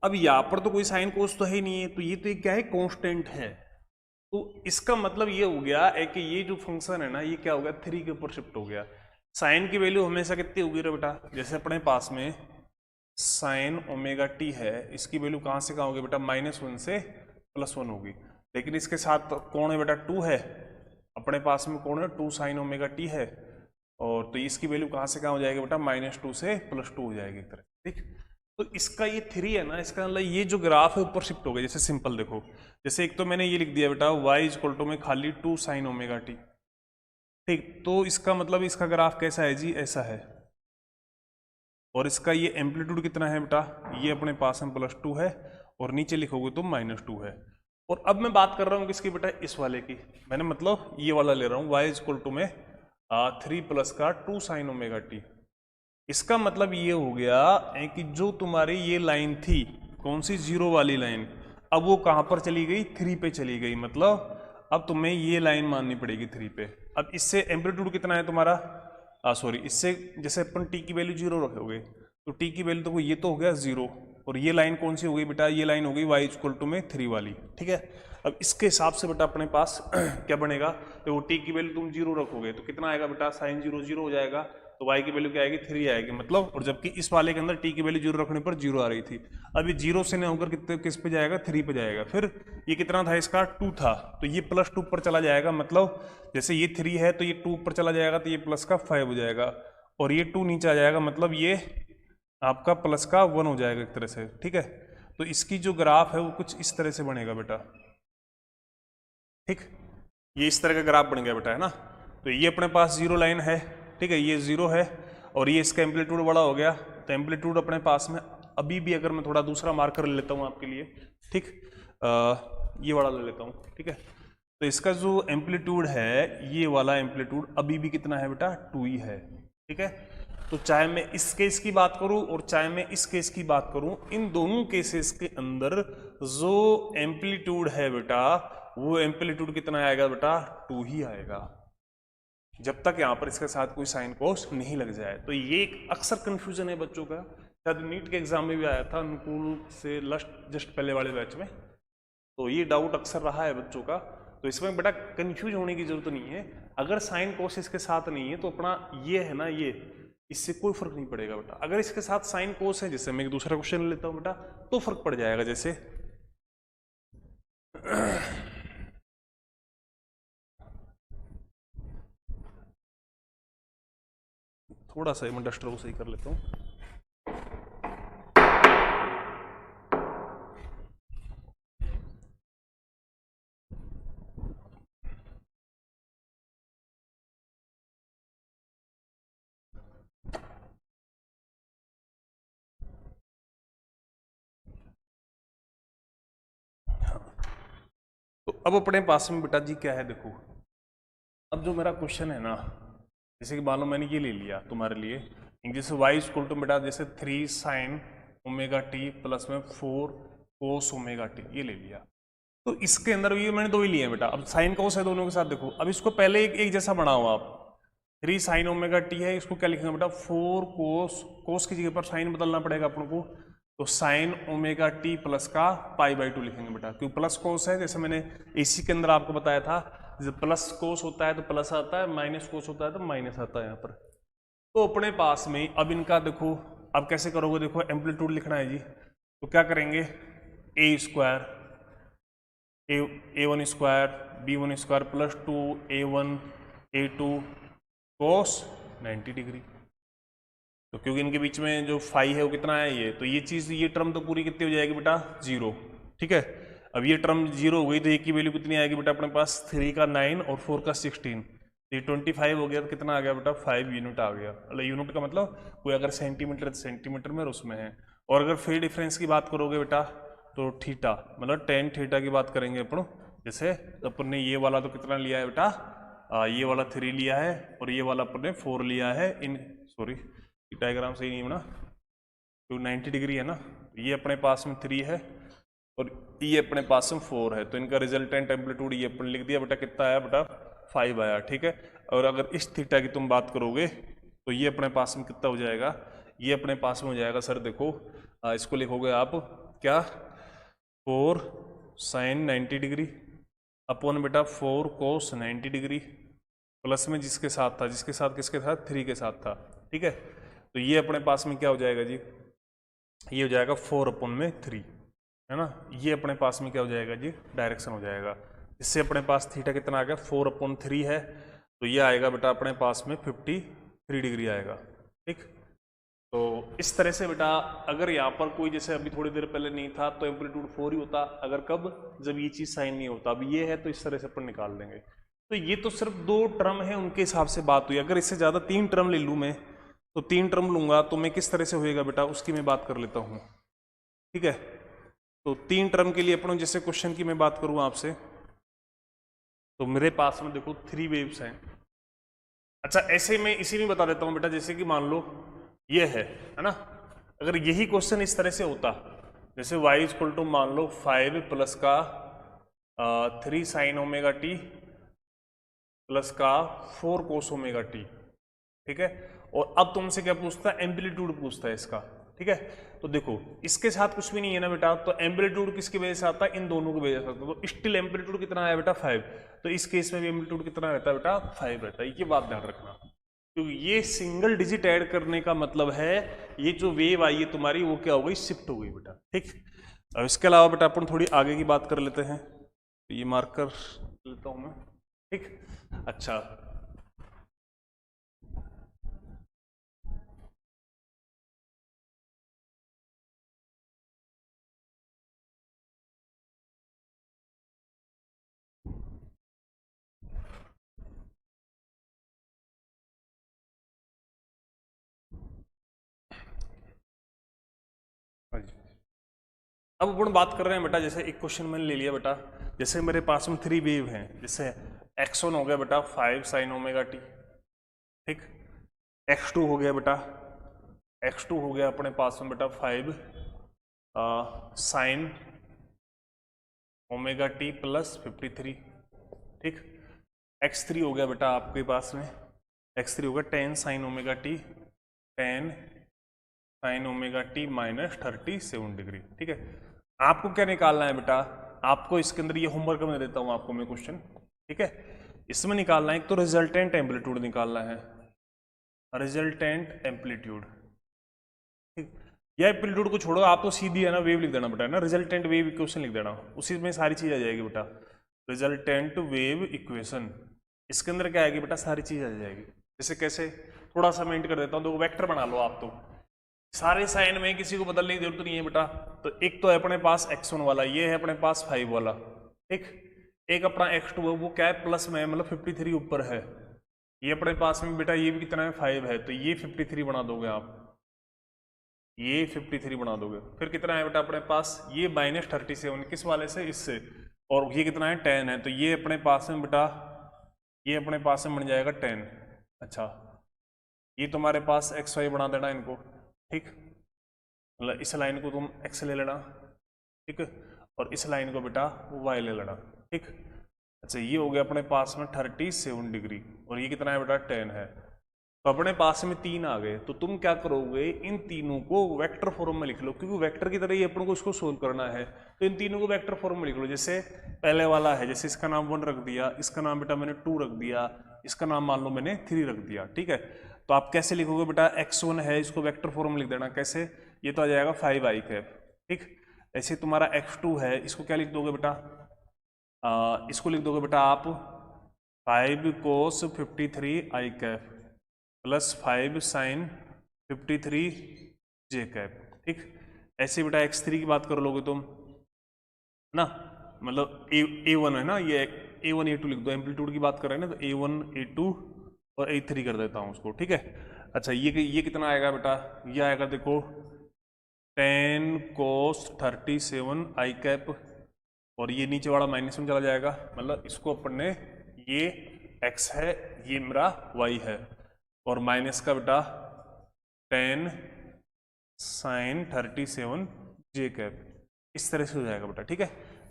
अब यहाँ पर तो कोई साइन कोस तो है ही नहीं है, तो ये तो क्या है, कांस्टेंट है। तो इसका मतलब ये हो गया है कि ये जो फंक्शन है ना, ये क्या हो गया, 3 के ऊपर शिफ्ट हो गया। साइन की वैल्यू हमेशा कितनी होगी रे बेटा, जैसे अपने पास में साइन ओमेगा टी है, इसकी वैल्यू कहाँ से कहाँ होगी बेटा, -1 से +1 होगी। लेकिन इसके साथ कौन है बेटा, 2 है, अपने पास में कौन है, 2 साइन ओमेगा टी है, और तो इसकी वैल्यू कहाँ से कहाँ हो जाएगी बेटा, -2 से +2 हो जाएगी एक तरह, ठीक। तो इसका ये 3 है ना, इसका मतलब ये जो ग्राफ है ऊपर शिफ्ट हो गया। जैसे सिंपल देखो, जैसे एक तो मैंने ये लिख दिया बेटा y इक्वल टू में खाली 2 साइन ओमेगा टी, ठीक। तो इसका मतलब इसका ग्राफ कैसा है जी, ऐसा है, और इसका ये एम्पलीट्यूड कितना है बेटा, ये अपने पास में +2 है, और नीचे लिखोगे तो -2 है। और अब मैं बात कर रहा हूँ किसकी बेटा, इस वाले की, मैंने मतलब ये वाला ले रहा हूँ y इक्वल टू में 3 प्लस का 2 साइन ओमेगा टी। इसका मतलब ये हो गया कि जो तुम्हारी ये लाइन थी, कौन सी, 0 वाली लाइन, अब वो कहां पर चली गई, 3 पे चली गई। मतलब अब तुम्हें ये लाइन माननी पड़ेगी 3 पे। अब इससे एम्पलीट्यूड कितना है तुम्हारा, सॉरी, इससे जैसे अपन टी की वैल्यू 0 रखोगे तो टी की वैल्यू तो ये तो हो गया 0, और ये लाइन कौन सी हो गई बेटा, ये लाइन हो गई y इक्वल टू में 3 वाली, ठीक है। अब इसके हिसाब से बेटा अपने पास क्या बनेगा, तो टी की वैल्यू तुम 0 रखोगे तो कितना आएगा बेटा, साइन 0 0 हो जाएगा, तो y की वैल्यू क्या आएगी, 3 आएगी मतलब। और जबकि इस वाले के अंदर t की वैल्यू 0 रखने पर 0 आ रही थी, अब ये 0 से न होकर कितने किस पे जाएगा, 3 पे जाएगा। फिर ये कितना था इसका, 2 था, तो ये +2 पर चला जाएगा, मतलब जैसे ये 3 है तो ये 2 पर चला जाएगा, तो ये प्लस का 5 हो जाएगा, और ये 2 नीचे आ जाएगा, मतलब ये आपका प्लस का 1 हो जाएगा एक तरह से, ठीक है। तो इसकी जो ग्राफ है वो कुछ इस तरह से बनेगा बेटा, ठीक। ये इस तरह का ग्राफ बन गया बेटा, है ना। तो ये अपने पास 0 लाइन है, ठीक है, ये 0 है, और ये इसका एम्पलीट्यूड बड़ा हो गया, तो एम्पलीट्यूड अपने पास में अभी भी, अगर मैं थोड़ा दूसरा मार्कर ले लेता हूँ आपके लिए, ठीक, ये वाला ले लेता हूँ, ठीक है। तो इसका जो एम्पलीट्यूड है, ये वाला एम्पलीट्यूड अभी भी कितना है बेटा, 2 ही है, ठीक है। तो चाहे मैं इस केस की बात करूं और चाहे मैं इस केस की बात करूं, इन दोनों केसेस के अंदर जो एम्पलीट्यूड है बेटा, वो एम्पलीट्यूड कितना आएगा बेटा, 2 ही आएगा, जब तक यहां पर इसके साथ कोई साइन कोस नहीं लग जाए। तो ये एक अक्सर कंफ्यूजन है बच्चों का, शायद नीट के एग्जाम में भी आया था अनुकूल से जस्ट पहले वाले बैच में, तो ये डाउट अक्सर रहा है बच्चों का। तो इसमें बेटा कंफ्यूज होने की जरूरत नहीं है, अगर साइन कोस इसके साथ नहीं है तो अपना ये है ना, ये इससे कोई फर्क नहीं पड़ेगा बेटा। अगर इसके साथ साइन कोस है, जैसे मैं एक दूसरा क्वेश्चन लेता हूं बेटा, तो फर्क पड़ जाएगा। जैसे थोड़ा सा मैं डस्टर को सही कर लेता हूं। तो अब अपने पास में बेटा जी क्या है, देखो अब जो मेरा क्वेश्चन है ना, जैसे कि मान लो मैंने ये ले लिया तुम्हारे लिए, जैसे y इक्वल टू बेटा जैसे 3 साइन ओमेगा टी प्लस में 4 कोस ओमेगा टी, ये ले लिया। तो इसके अंदर ये मैंने 2 ही लिए बेटा, अब साइन कोस है दोनों के साथ। देखो अब इसको पहले एक जैसा बनाओ आप, 3 साइन ओमेगा टी है, इसको क्या लिखेंगे बेटा, 4 कोस, कोस की जगह पर साइन बदलना पड़ेगा अपन को, तो साइन ओमेगा टी प्लस का π/2 लिखेंगे बेटा, क्योंकि प्लस कोस है, जैसे मैंने इसी के अंदर आपको बताया था, जब प्लस कोस होता है तो प्लस आता है, माइनस कोस होता है तो माइनस आता है यहाँ पर। तो अपने पास में अब इनका देखो, अब कैसे करोगे, देखो एम्पलीट्यूड लिखना है जी, तो क्या करेंगे, A square a1 square b1 square plus 2a1 a2 cos 90 degree. तो क्योंकि इनके बीच में जो फाई है वो कितना है, ये, तो ये चीज, ये टर्म तो पूरी कितनी हो जाएगी बेटा, 0, ठीक है। अब ये टर्म 0 हो गई तो एक की वैल्यू कितनी आएगी बेटा अपने पास, 3 का 9 और 4 का 16, ये 25 हो गया, तो कितना आ गया बेटा, 5 यूनिट आ गया। मतलब यूनिट का मतलब कोई अगर सेंटीमीटर सेंटीमीटर में उसमें है, और अगर फेज डिफरेंस की बात करोगे बेटा तो थीटा, मतलब tan थीटा की बात करेंगे अपन, जैसे अपन ने ये वाला तो कितना लिया है बेटा, ये वाला 3 लिया है और ये वाला अपन ने 4 लिया है, इन सॉरी डायग्राम सही नहीं बना, तो 90 डिग्री है ना, ये अपने पास में 3 है और ये अपने पास में 4 है, तो इनका रिजल्टेंट एम्पलीट्यूड ये अपन लिख दिया बेटा, कितना आया बेटा, 5 आया, ठीक है। और अगर इस थीटा की तुम बात करोगे तो ये अपने पास में कितना हो जाएगा, ये अपने पास में हो जाएगा सर, देखो इसको लिखोगे आप क्या, 4 साइन 90 डिग्री अपॉन बेटा 4 कोस 90 डिग्री, प्लस में जिसके साथ था, जिसके साथ किसके साथ, 3 के साथ था, ठीक है। तो ये अपने पास में क्या हो जाएगा जी, ये हो जाएगा 4 अपॉन में 3, है ना, ये अपने पास में क्या हो जाएगा जी, डायरेक्शन हो जाएगा। इससे अपने पास थीटा कितना आ गया, 4 अपॉन 3 है, तो ये आएगा बेटा अपने पास में 53 डिग्री आएगा, ठीक। तो इस तरह से बेटा अगर यहाँ पर कोई, जैसे अभी थोड़ी देर पहले नहीं था तो एम्पलीट्यूड 4 ही होता, अगर कब, जब ये चीज साइन नहीं होता, अब ये है तो इस तरह से अपन निकाल देंगे। तो ये तो सिर्फ 2 टर्म है उनके हिसाब से बात हुई, अगर इससे ज्यादा 3 टर्म ले लूँ मैं, तो 3 टर्म लूंगा तो मैं किस तरह से होएगा बेटा, उसकी मैं बात कर लेता हूँ, ठीक है। तो 3 टर्म के लिए अपन, जैसे क्वेश्चन की मैं बात करूँ आपसे, तो मेरे पास में देखो 3 वेव्स हैं। अच्छा ऐसे मैं इसी में बता देता हूँ बेटा, जैसे कि मान लो ये है ना, अगर यही क्वेश्चन इस तरह से होता, जैसे y इक्वल टू मान लो 5 प्लस का 3 साइन ओमेगा टी प्लस का 4 कोस ओमेगा टी, ठीक है। और अब तुमसे क्या पूछता है, एम्पलीट्यूड पूछता है इसका, ठीक है। तो देखो इसके साथ कुछ भी नहीं है ना बेटा, तो एम्पलीट्यूड किसकी वजह से आता है, इन दोनों की वजह से आता है, तो स्टिल एम्पलीट्यूड कितना आया बेटा, 5, तो इस केस में भी एम्पलीट्यूड कितना रहता है बेटा, 5 रहता है, ये बात ध्यान रखना, क्योंकि ये सिंगल डिजिट ऐड करने का मतलब है ये जो वेव आई है तुम्हारी वो क्या हो गई, शिफ्ट हो गई बेटा, ठीक। अब इसके अलावा बेटा अपन थोड़ी आगे की बात कर लेते हैं, तो ये मार्कर लेता हूं मैं, ठीक। अच्छा अब अपन बात कर रहे हैं बेटा, जैसे एक क्वेश्चन मैंने ले लिया बेटा, जैसे मेरे पास में 3 वेव हैं, जैसे x1 हो गया बेटा 5 साइन ओमेगा टी, ठीक, x2 हो गया बेटा x2 हो गया अपने पास में बेटा 5 साइन ओमेगा टी प्लस 53, ठीक। x3 हो गया बेटा आपके पास में, x3 होगा 10 sine omega T, 10 sine omega T minus 37 degree, ठीक है। आपको क्या निकालना है बेटा, आपको इसके अंदर ये होमवर्क में देता हूं आपको मैं क्वेश्चन, ठीक है। इसमें निकालना है, एक तो रिजल्टेंट एम्पलीट्यूड निकालना है, रिजल्टेंट एम्पलीट्यूड, ठीक। या एम्पलीट्यूड को छोड़ो, आप तो सीधी है ना वेव लिख देना बेटा, है ना, रिजल्टेंट वेव इक्वेशन लिख देना, उसी में सारी चीज आ जाएगी बेटा, रिजल्टेंट वेव इक्वेशन। इसके अंदर क्या आएगी बेटा, सारी चीज आ जाएगी। जैसे कैसे, थोड़ा सा मैं कर देता हूँ, देखो वेक्टर बना लो आप, तो सारे साइन में किसी को बदलने की जरूरत नहीं है बेटा। तो एक तो है अपने पास x1 वाला, ये है अपने पास 5 वाला, ठीक। एक अपना x2 है, वो क्या है प्लस में, मतलब 53 ऊपर है। ये अपने पास में बेटा ये भी कितना है 5 है, तो ये 53 बना दोगे आप, ये 53 बना दोगे। फिर कितना है बेटा अपने पास, ये माइनस 37 किस वाले से, इससे, और ये कितना है 10 है, तो ये अपने पास में बेटा, ये अपने पास में बन जाएगा 10। अच्छा, ये तुम्हारे पास एक्स वाई बना देना इनको, ठीक। मतलब इस लाइन को तुम एक्स ले लेना, ठीक, और इस लाइन को बेटा वाई ले लेना, ठीक। अच्छा, ये हो गया अपने पास में 37 डिग्री, और ये कितना है बेटा 10 है। तो अपने पास में 3 आ गए, तो तुम क्या करोगे, इन तीनों को वेक्टर फॉर्म में लिख लो, क्योंकि वेक्टर की तरह ही अपन को इसको सोल्व करना है। तो इन तीनों को वेक्टर फॉर्म में लिख लो। जैसे पहले वाला है, जैसे इसका नाम 1 रख दिया, इसका नाम बेटा मैंने 2 रख दिया, इसका नाम मान लो मैंने 3 रख दिया, ठीक है। तो आप कैसे लिखोगे बेटा, x1 है, इसको वेक्टर फॉर्म लिख देना, कैसे, ये तो आ जाएगा 5i कैप, ठीक। ऐसे तुम्हारा x2 है, इसको क्या लिख दोगे बेटा, इसको लिख दोगे बेटा आप 5 cos 53 i cap plus 5 sine 53 j cap, ठीक। ऐसे बेटा x3 की बात कर लोगे तुम ना, मतलब a1 है ना, ये a1 a2 लिख दो, एम्पलीट्यूड की बात कर रहे हैं ना, तो a1 a2 और a3 कर देता हूं उसको, ठीक है। अच्छा, ये कितना आएगा बेटा, ये आएगा देखो 10 cos 37 i कैप, और ये नीचे वाला माइनस में चला जाएगा, मतलब इसको अपन ने, ये x है, ये मेरा y है, और माइनस का बेटा 10 साइन 37 j कैप, इस तरह से हो जाएगा बेटा, ठीक है।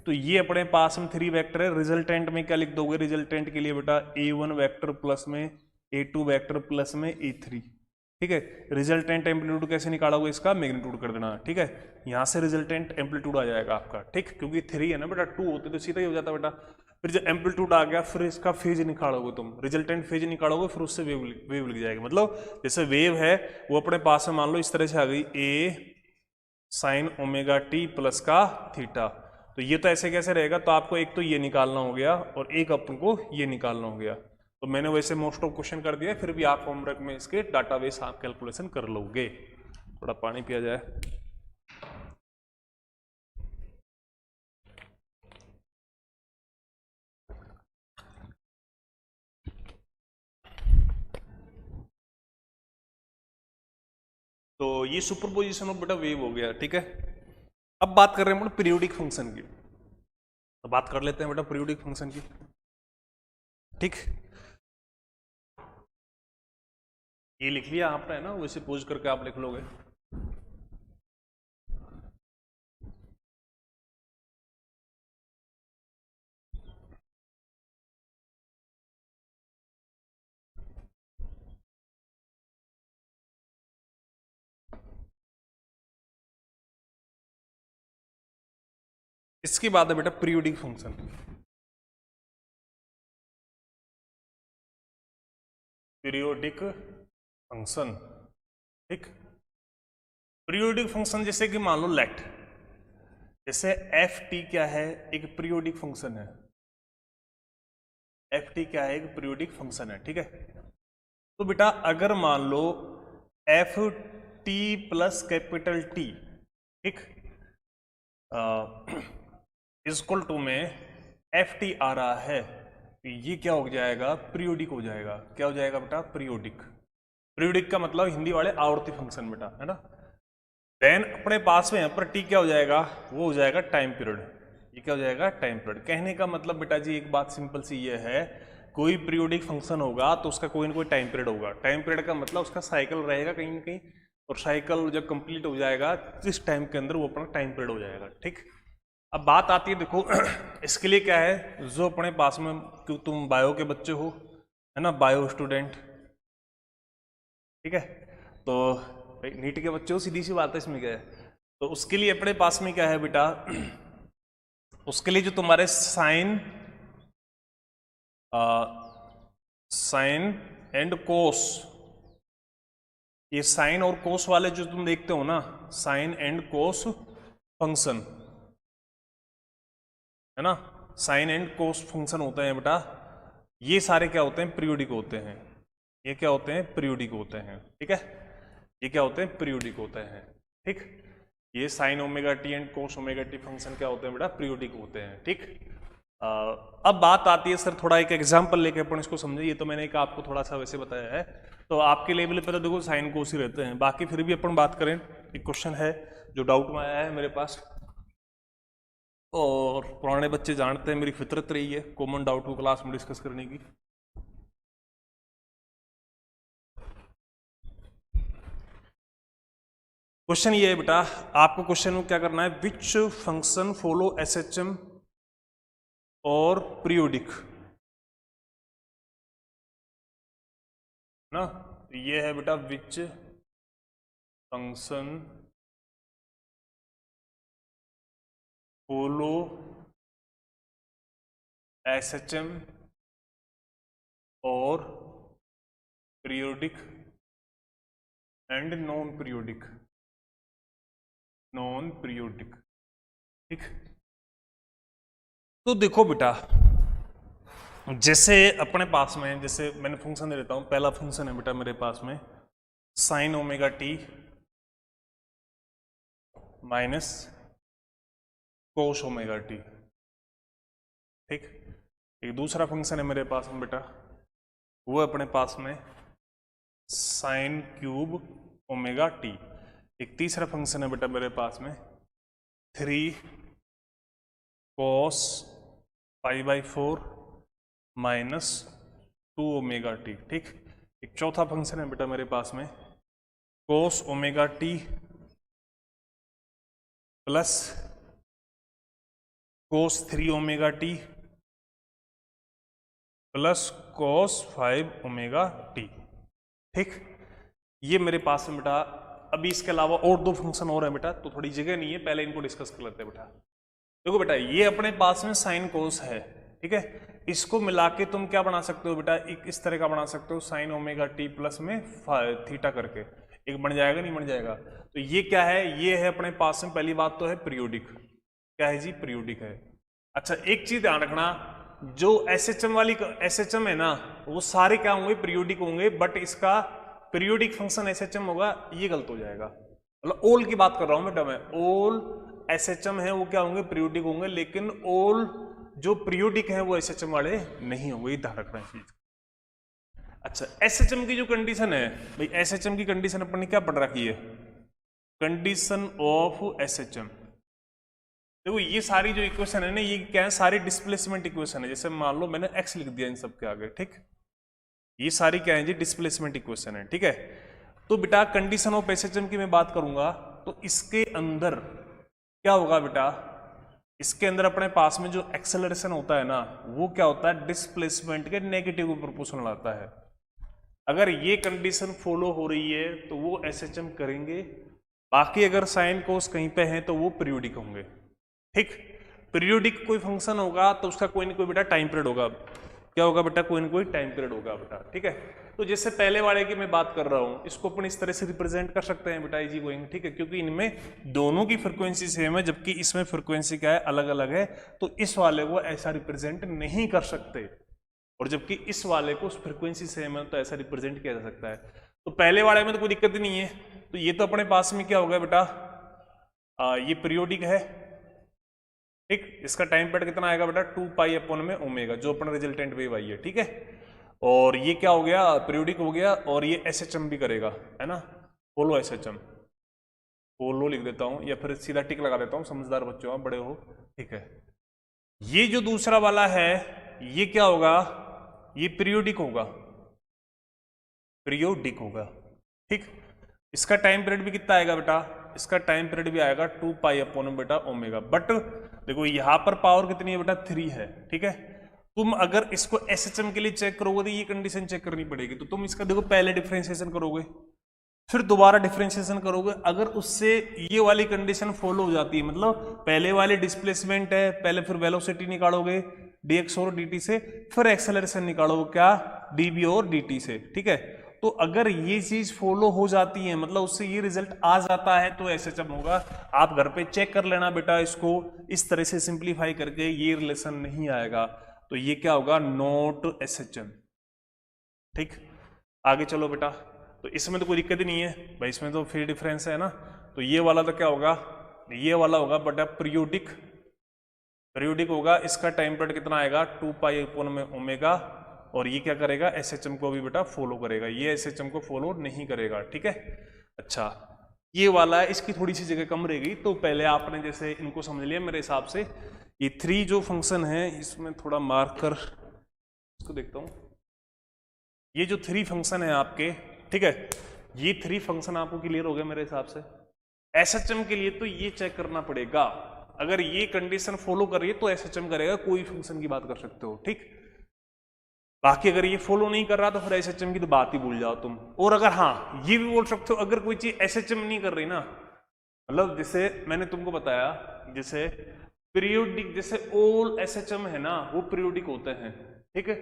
तो ये अपने पास में 3 वेक्टर है। रिजल्टेंट में क्या लिख दोगे, रिजल्टेंट के लिए बेटा a1 वेक्टर प्लस में a2 वेक्टर प्लस में a3, ठीक है। रिजल्टेंट एम्पलीट्यूड कैसे निकालोगे, इसका मैग्नीट्यूड कर देना, ठीक है। यहां से रिजल्टेंट एम्पलीट्यूड आ जाएगा आपका, ठीक, क्योंकि 3 है ना बेटा, 2 होते तो सीधा ही हो जाता बेटा। फिर जब एम्पलीट्यूड आ गया, फिर इसका फेज निकालोगे तुम, रिजल्टेंट फेज निकालोगे, फिर उससे वेव लिख जाएगा। मतलब जैसे वेव है वो अपने पास में मान लो इस तरह से आ गई, a sine omega t plus का थीटा, तो ये तो ऐसे कैसे रहेगा, तो आपको एक तो ये निकालना हो गया और एक अपन को ये निकालना हो गया। तो मैंने वैसे मोस्ट ऑफ क्वेश्चन कर दिया, फिर भी आप होमवर्क में इसके डाटाबेस आप कैलकुलेशन कर लोगे। थोड़ा पानी पिया जाए। तो ये सुपरपोजिशन ऑफ बेटा वेव हो गया, ठीक है। अब बात कर रहे हैं बेटा पीरियोडिक फंक्शन की, तो बात कर लेते हैं बेटा पीरियोडिक फंक्शन की, ठीक। ये लिख लिया आपने, है ना, वैसे पोज करके आप लिख लोगे। इसके बाद है बेटा पीरियोडिक फंक्शन। पीरियोडिक फंक्शन, ठीक। पीरियोडिक फंक्शन जैसे कि मान लो लेट, जैसे एफ टी क्या है, एक पीरियोडिक फंक्शन है। एफ टी क्या है, एक पीरियोडिक फंक्शन है, ठीक है। तो बेटा अगर मान लो F T plus capital T, ठीक, इक्वल टू में एफ टी आ रहा है, तो ये क्या हो जाएगा, पीरियोडिक हो जाएगा। क्या हो जाएगा बेटा, पीरियोडिक। पीरियोडिक का मतलब हिंदी वाले आवर्ती फंक्शन बेटा, है ना। देन अपने पास में यहाँ पर टी क्या हो जाएगा, वो हो जाएगा टाइम पीरियड। ये क्या हो जाएगा, टाइम पीरियड। कहने का मतलब बेटा जी एक बात सिंपल सी ये है, कोई पीरियोडिक फंक्शन होगा तो उसका कोई ना कोई टाइम पीरियड होगा। टाइम पीरियड का मतलब उसका साइकिल रहेगा कहीं ना कहीं और साइकिल जब कंप्लीट हो जाएगा इस टाइम के अंदर वो अपना टाइम पीरियड हो जाएगा, ठीक। अब बात आती है, देखो इसके लिए क्या है, जो अपने पास में, क्यों तुम बायो के बच्चे हो, है ना, बायो स्टूडेंट, ठीक है, तो भाई नीट के बच्चे हो, सीधी सी बात है, इसमें क्या है। तो उसके लिए अपने पास में क्या है बेटा, उसके लिए जो तुम्हारे साइन एंड कोस, ये साइन और कोस वाले जो तुम देखते हो ना, साइन एंड कोस फंक्शन, है ना, साइन एंड कोस फंक्शन होते हैं बेटा, ये सारे क्या होते हैं, पीरियोडिक होते हैं। ये क्या होते हैं, पीरियोडिक होते हैं, ठीक है। ये क्या होते हैं, पीरियोडिक होते हैं, ठीक। ये sine omega T and cos omega T function क्या होते हैं बेटा, पीरियोडिक होते हैं, ठीक। अब बात आती है, सर थोड़ा एक एग्जांपल लेके अपन इसको समझे। ये तो मैंने एक आपको थोड़ा सा वैसे बताया है, तो आपके लेवल पे तो देखो साइन कोस ही रहते हैं, बाकी फिर भी अपन बात करें, एक क्वेश्चन है जो डाउट में आया है मेरे पास, और पुराने बच्चे जानते हैं मेरी फितरत रही है कॉमन डाउट को क्लास में डिस्कस करने की। क्वेश्चन ये है बेटा, आपको क्वेश्चन में क्या करना है, विच फंक्शन फॉलो एसएचएम और पीरियोडिक, ना। तो ये है बेटा, विच फंक्शन फॉलो एसएचएम और periodic and non periodic, non periodic, ठीक। तो देखो बेटा, जैसे अपने पास में, जैसे मैंने फंक्शन दे देता हूं, पहला फंक्शन है बेटा मेरे पास में sine omega T minus cos omega t, ठीक। एक दूसरा फंक्शन है मेरे पास में बेटा, वो अपने पास में साइन क्यूब ओमेगा टी। एक तीसरा फंक्शन है बेटा मेरे पास में 3 cos π/4 माइनस 2 ओमेगा टी, ठीक। एक चौथा फंक्शन है बेटा मेरे पास में cos omega t plus cos 3 omega t plus cos 5 omega t, ठीक। ये मेरे पास में बेटा, अभी इसके अलावा और दो फंक्शन और है बेटा, तो थोड़ी जगह नहीं है, पहले इनको डिस्कस कर लेते हैं बेटा। देखो बेटा, ये अपने पास में साइन कोस है, ठीक है। इसको मिला के तुम क्या बना सकते हो बेटा, एक इस तरह का बना सकते हो, साइन ओमेगा टी प्लस में थीटा करके, एक बन जाएगा, नहीं बन जाएगा। तो ये क्या है, ये है अपने पास में, पहली बात तो है पीरियोडिक, क्या है जी, पीरियोडिक है। अच्छा, एक चीज ध्यान रखना, जो एसएचएम वाली एसएचएम है ना, वो सारे क्या होंगे, पीरियोडिक होंगे, बट इसका पीरियोडिक फंक्शन एसएचएम होगा, ये गलत हो जाएगा। मतलब ओल की बात कर रहा हूं बेटा मैं, ओल एसएचएम है वो क्या होंगे, पीरियोडिक होंगे, लेकिन ओल जो पीरियोडिक है वो एसएचएम वाले नहीं होंगे, ध्यान रखना है चीज। अच्छा, एसएचएम की जो कंडीशन है भाई, एसएचएम की कंडीशन अपन ने क्या पढ़ रखी है, कंडीशन ऑफ एसएचएम। देखो ये सारी जो इक्वेशन है ना, ये क्या है, सारी डिस्प्लेसमेंट इक्वेशन है। जैसे मान लो मैंने एक्स लिख दिया इन सब के आगे, ठीक। ये सारी क्या है जी, डिस्प्लेसमेंट इक्वेशन है, ठीक है। तो बेटा कंडीशन ऑफ एसएचएम की मैं बात करूंगा, तो इसके अंदर क्या होगा बेटा, इसके अंदर अपने पास में जो एक्सेलरेशन होता है ना, वो क्या होता है, डिस्प्लेसमेंट के नेगेटिव प्रोपोर्शनल आता है। अगर ये कंडीशन फॉलो हो रही है तो वो एसएचएम करेंगे, बाकी अगर साइन कोस कहीं पे है तो वो पीरियोडिक होंगे, ठीक। पीरियोडिक कोई फंक्शन होगा तो उसका कोई ना कोई बेटा टाइम पीरियड होगा, क्या होगा बेटा, कोई ना कोई टाइम पीरियड होगा बेटा, ठीक है। तो जैसे पहले वाले की मैं बात कर रहा हूं, इसको अपन इस तरह से रिप्रेजेंट कर सकते हैं बेटा, इजी गोइंग, ठीक है, क्योंकि इनमें दोनों की फ्रिक्वेंसी सेम है, जबकि इसमें फ्रिक्वेंसी क्या है, अलग अलग है, तो इस वाले को ऐसा रिप्रेजेंट नहीं कर सकते, और जबकि इस वाले को फ्रिक्वेंसी सेम है तो ऐसा रिप्रेजेंट किया जा सकता है। तो पहले वाले में तो कोई दिक्कत ही नहीं है, तो ये तो अपने पास में क्या होगा बेटा, ये पीरियोडिक है, ठीक। इसका टाइम पीरियड कितना आएगा बेटा, 2 पाई अपॉन में ओमेगा, जो अपना रिजल्टेंट वेव आई है, ठीक है। और ये क्या हो गया, पीरियोडिक हो गया, और ये एसएचएम भी करेगा, है ना, फॉलो एसएचएम, फॉलो लिख देता हूं, या फिर सीधा टिक लगा देता हूं, समझदार बच्चों आप बड़े हो, ठीक है। ये जो दूसरा वाला है, ये क्या होगा, ये पीरियोडिक होगा, पीरियोडिक होगा, ठीक। इसका टाइम पीरियड भी कितना आएगा बेटा, इसका टाइम पीरियड भी आएगा 2 पाई अपॉन में बेटा ओमेगा। बट देखो यहां पर पावर कितनी है बेटा 3 है, ठीक है। तुम अगर इसको एसएचएम के लिए चेक करोगे तो ये कंडीशन चेक करनी पड़ेगी, तो तुम इसका देखो पहले डिफरेंशिएशन करोगे, फिर दोबारा डिफरेंशिएशन करोगे, अगर उससे ये वाली कंडीशन फॉलो हो जाती है, मतलब पहले वाली डिस्प्लेसमेंट है, पहले फिर वेलोसिटी निकालोगे dx और dt से, फिर एक्सेलरेशन निकालोगे क्या dv और dt से, ठीक है। तो अगर ये चीज फॉलो हो जाती है, मतलब उससे ये रिजल्ट आ जाता है, तो एसएचएम होगा। आप घर पे चेक कर लेना बेटा, इसको इस तरह से सिंप्लीफाई करके ये रिलेशन नहीं आएगा, तो ये क्या होगा नॉट एसएचएम, ठीक। आगे चलो बेटा, तो इसमें तो कोई दिक्कत ही नहीं है भाई, इसमें तो फिर डिफरेंस है ना, तो ये वाला तो क्या होगा, ये वाला होगा बेटा पीरियोडिक, पीरियोडिक होगा, इसका टाइम पीरियड कितना आएगा 2 पाई अपॉन में ओमेगा, और ये क्या करेगा एसएचएम को भी बेटा फॉलो करेगा, ये एसएचएम को फॉलो नहीं करेगा, ठीक है। अच्छा ये वाला है, इसकी थोड़ी सी जगह कम रहेगी, तो पहले आपने जैसे इनको समझ लिया मेरे हिसाब से। ये 3 जो फंक्शन है इसमें थोड़ा मार्क कर, इसको देखता हूं, ये जो 3 फंक्शन है आपके, ठीक है, ये 3 फंक्शन आपको क्लियर हो गए मेरे हिसाब से। एसएचएम के लिए तो ये चेक करना पड़ेगा, अगर ये कंडीशन फॉलो करिए तो एसएचएम करेगा, कोई फंक्शन की बात कर सकते हो, ठीक। बाकी अगर ये फॉलो नहीं कर रहा तो फिर एसएचएम की तो बात ही भूल जाओ तुम। और अगर हाँ ये भी बोल सकते हो, अगर कोई चीज एसएचएम नहीं कर रही ना, मतलब जैसे मैंने तुमको बताया, जैसे पीरियोडिक, जैसे ऑल एसएचएम है ना वो पीरियोडिक होते हैं, ठीक है,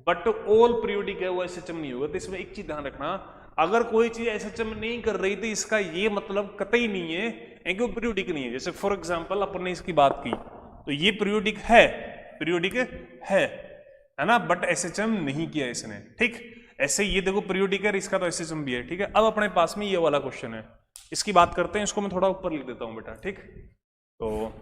बट ऑल पीरियोडिक है वो एसएचएम नहीं होगा। तो इसमें एक चीज ध्यान रखना, अगर कोई चीज एसएचएम नहीं कर रही तो इसका ये मतलब कतई नहीं है कि वो पीरियोडिक नहीं है। जैसे फॉर एग्जांपल अपन ने इसकी बात की, तो ये पीरियोडिक है, पीरियोडिक है ना, बट एसएचएम नहीं किया इसने, ठीक। ऐसे ये देखो पीरियोडिक है, इसका तो एसएचएम भी है, ठीक है। अब अपने पास में ये वाला क्वेश्चन है, इसकी बात करते हैं, इसको मैं थोड़ा ऊपर लिख देता हूं बेटा, ठीक। तो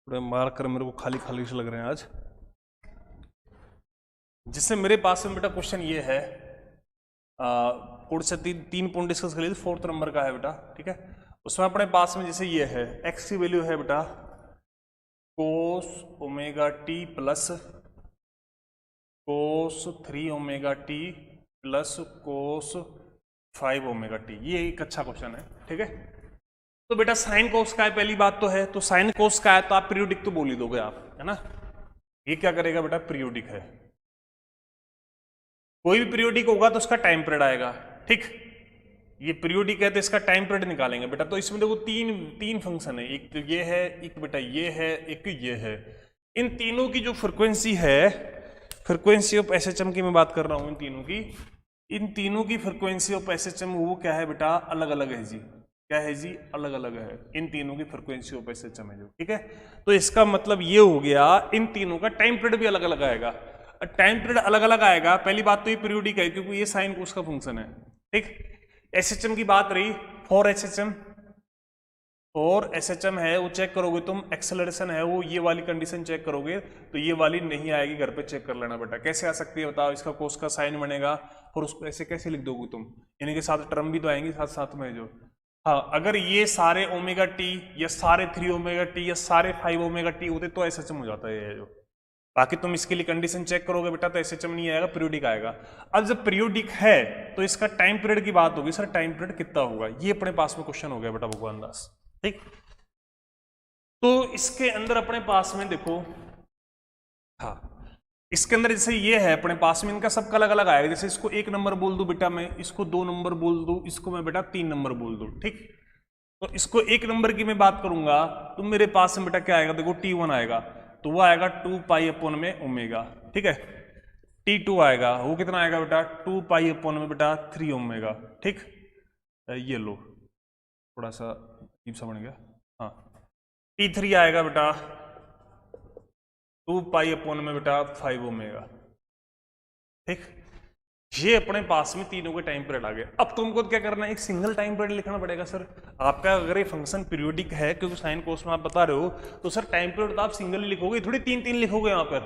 मार्कर मेरे को खाली खाली से लग रहे हैं आज। जिससे मेरे पास में बेटा क्वेश्चन ये है, कोड से तीन पॉइंट डिस्कस कर लिए, 4th नंबर का है बेटा, ठीक है। उसमें अपने पास में जैसे ये है, एक्स की वैल्यू है बेटा कोस omega t plus cos 3 omega t plus cos 5 omega t, ये एक अच्छा क्वेश्चन है, ठीक है। तो बेटा साइन कोस का है, पहली बात तो है, तो साइन कोस का है तो आप पीरियोडिक तो बोल ही दोगे आप, है ना। ये क्या करेगा बेटा पीरियोडिक है, कोई भी पीरियोडिक होगा तो उसका टाइम पीरियड आएगा, ठीक। ये पीरियोडिक है तो इसका टाइम पीरियड निकालेंगे बेटा। तो इसमें देखो तीन फंक्शन है, एक तो ये है, एक बेटा ये है, एक ये है। इन तीनों की जो फ्रीक्वेंसी है, फ्रीक्वेंसी ऑफ एसएचएम की मैं बात कर रहा हूं, इन तीनों की फ्रीक्वेंसी ऑफ एसएचएम वो क्या है बेटा अलग अलग है जी, क्या है जी अलग अलग है, इन तीनों की फ्रीक्वेंसी ऑफ एसएचएम है जो, ठीक है। तो इसका मतलब ये हो गया इन तीनों का टाइम पीरियड भी अलग अलग आएगा। टाइम पीरियड अलग अलग आएगा, पहली बात तो ये पीरियोडिक है क्योंकि ये साइन कोस का फंक्शन है, ठीक। एसएचएम की बात रही, फॉर एसएचएम है वो चेक करोगे तुम, एक्सेलरेशन है वो, ये वाली कंडीशन चेक करोगे तो ये वाली नहीं आएगी, घर पे चेक कर लेना बेटा। कैसे आ सकती है बताओ, इसका कोस का साइन बनेगा और उसको ऐसे कैसे लिख दोगे तुम, इनके साथ टर्म भी तो आएंगी साथ साथ में जो, हाँ अगर ये सारे ओमेगा टी या सारे 3 ओमेगा टी या सारे 5 ओमेगा टी होते तो एसएचएम हो जाता है ये जो। बाकी तुम इसके लिए कंडीशन चेक करोगे बेटा तो एसएचएम नहीं आएगा, पीरियोडिक आएगा। अब जब पीरियोडिक है तो इसका टाइम पीरियड की बात होगी, सर टाइम पीरियड कितना होगा, ये अपने पास में क्वेश्चन हो गया बेटा भगवान दास, ठीक। तो इसके अंदर अपने पास में देखो, हाँ इसके अंदर जैसे ये है अपने पास में, इनका सबका अलग अलग आएगा। जैसे इसको 1 नंबर बोल दूं बेटा मैं, इसको 2 नंबर बोल दूं, इसको मैं बेटा 3 नंबर बोल दूं, ठीक। तो इसको 1 नंबर की मैं बात करूंगा तो मेरे पास में बेटा क्या आएगा, देखो T1 आएगा तो वो आएगा 2 पाई अपॉन में ओमेगा, ठीक है। T2 आएगा वो कितना आएगा बेटा 2 पाई अपॉन में बेटा 3 ओमेगा, ठीक। ये लो थोड़ा सा अजीब सा बन गया, हाँ। T3 आएगा बेटा 2 पाई अपॉन में बेटा 5 ओमेगा, ठीक। ये अपने पास में तीनों के टाइम पीरियड आ गए। अब तुमको क्या करना है, एक सिंगल टाइम पीरियड लिखना पड़ेगा सर। आपका अगर ये फंक्शन पीरियोडिक है, क्योंकि साइन कोस में आप बता रहे हो, तो सर टाइम पीरियड तो आप सिंगल ही लिखोगे, थोड़ी तीन तीन लिखोगे यहाँ पर।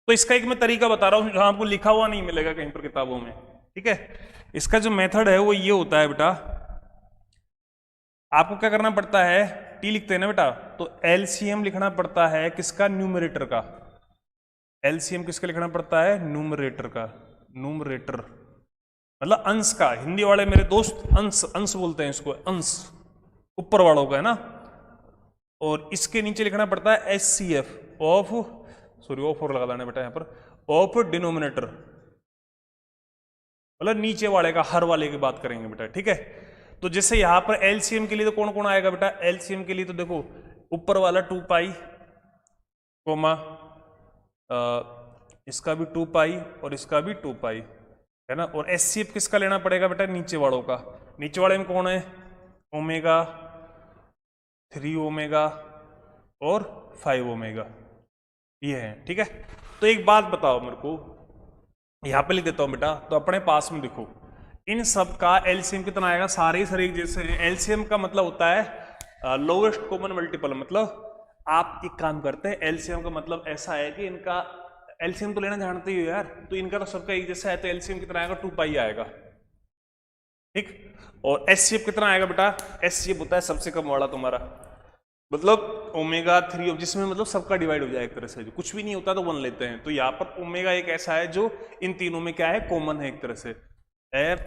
तो इसका एक मैं तरीका बता रहा हूँ जहां आपको लिखा हुआ नहीं मिलेगा कहीं पर किताबों में, ठीक है। इसका जो मेथड है वो ये होता है बेटा, आपको क्या करना पड़ता है, टी लिखते हैं ना बेटा, तो एलसीएम लिखना पड़ता है किसका, न्यूमरेटर का। एलसीएम किसका लिखना पड़ता है, न्यूमरेटर का। न्यूमरेटर मतलब अंश का, हिंदी वाले मेरे दोस्त अंश अंश बोलते हैं इसको, अंश ऊपर वालों का है ना। और इसके नीचे लिखना पड़ता है H C F of, sorry of और लगा देना बेटा यहाँ पर, ऑफ डिनोमिनेटर, मतलब नीचे वाले का, हर वाले की बात करेंगे बेटा, ठीक है। तो जैसे यहां पर एलसीएम के लिए तो कौन कौन आएगा बेटा, एलसीएम के लिए तो देखो ऊपर वाला 2 पाई कोमा इसका भी 2 पाई और इसका भी 2 पाई है ना। और एचसीएफ किसका लेना पड़ेगा बेटा, नीचे वालों का। नीचे वाले में कौन है, ओमेगा, 3 ओमेगा और 5 ओमेगा, ये है, ठीक है। तो एक बात बताओ मेरे को, यहां पे लिख देता हूं बेटा, तो अपने पास में देखो इन सब का एलसीएम कितना आएगा, सारे सर एक जैसे हैं। एलसीएम का मतलब होता है लोवेस्ट कॉमन मल्टीपल, मतलब आप एक काम करते हैं, एलसीएम का मतलब ऐसा है कि इनका एलसीएम तो लेना जानते ही हो यार, तो इनका तो सबका एक जैसा है, तो एलसीएम कितना आएगा, 2 पाई आएगा, ठीक। और एचसीएफ कितना आएगा बेटा, एचसीएफ होता है सबसे कम वाला तुम्हारा, मतलब ओमेगा 3, जिसमें मतलब सबका डिवाइड हो जाए एक तरह से, जो कुछ भी नहीं होता तो 1 लेते हैं। तो यहाँ पर ओमेगा एक ऐसा है जो इन तीनों में क्या है, कॉमन है एक तरह से।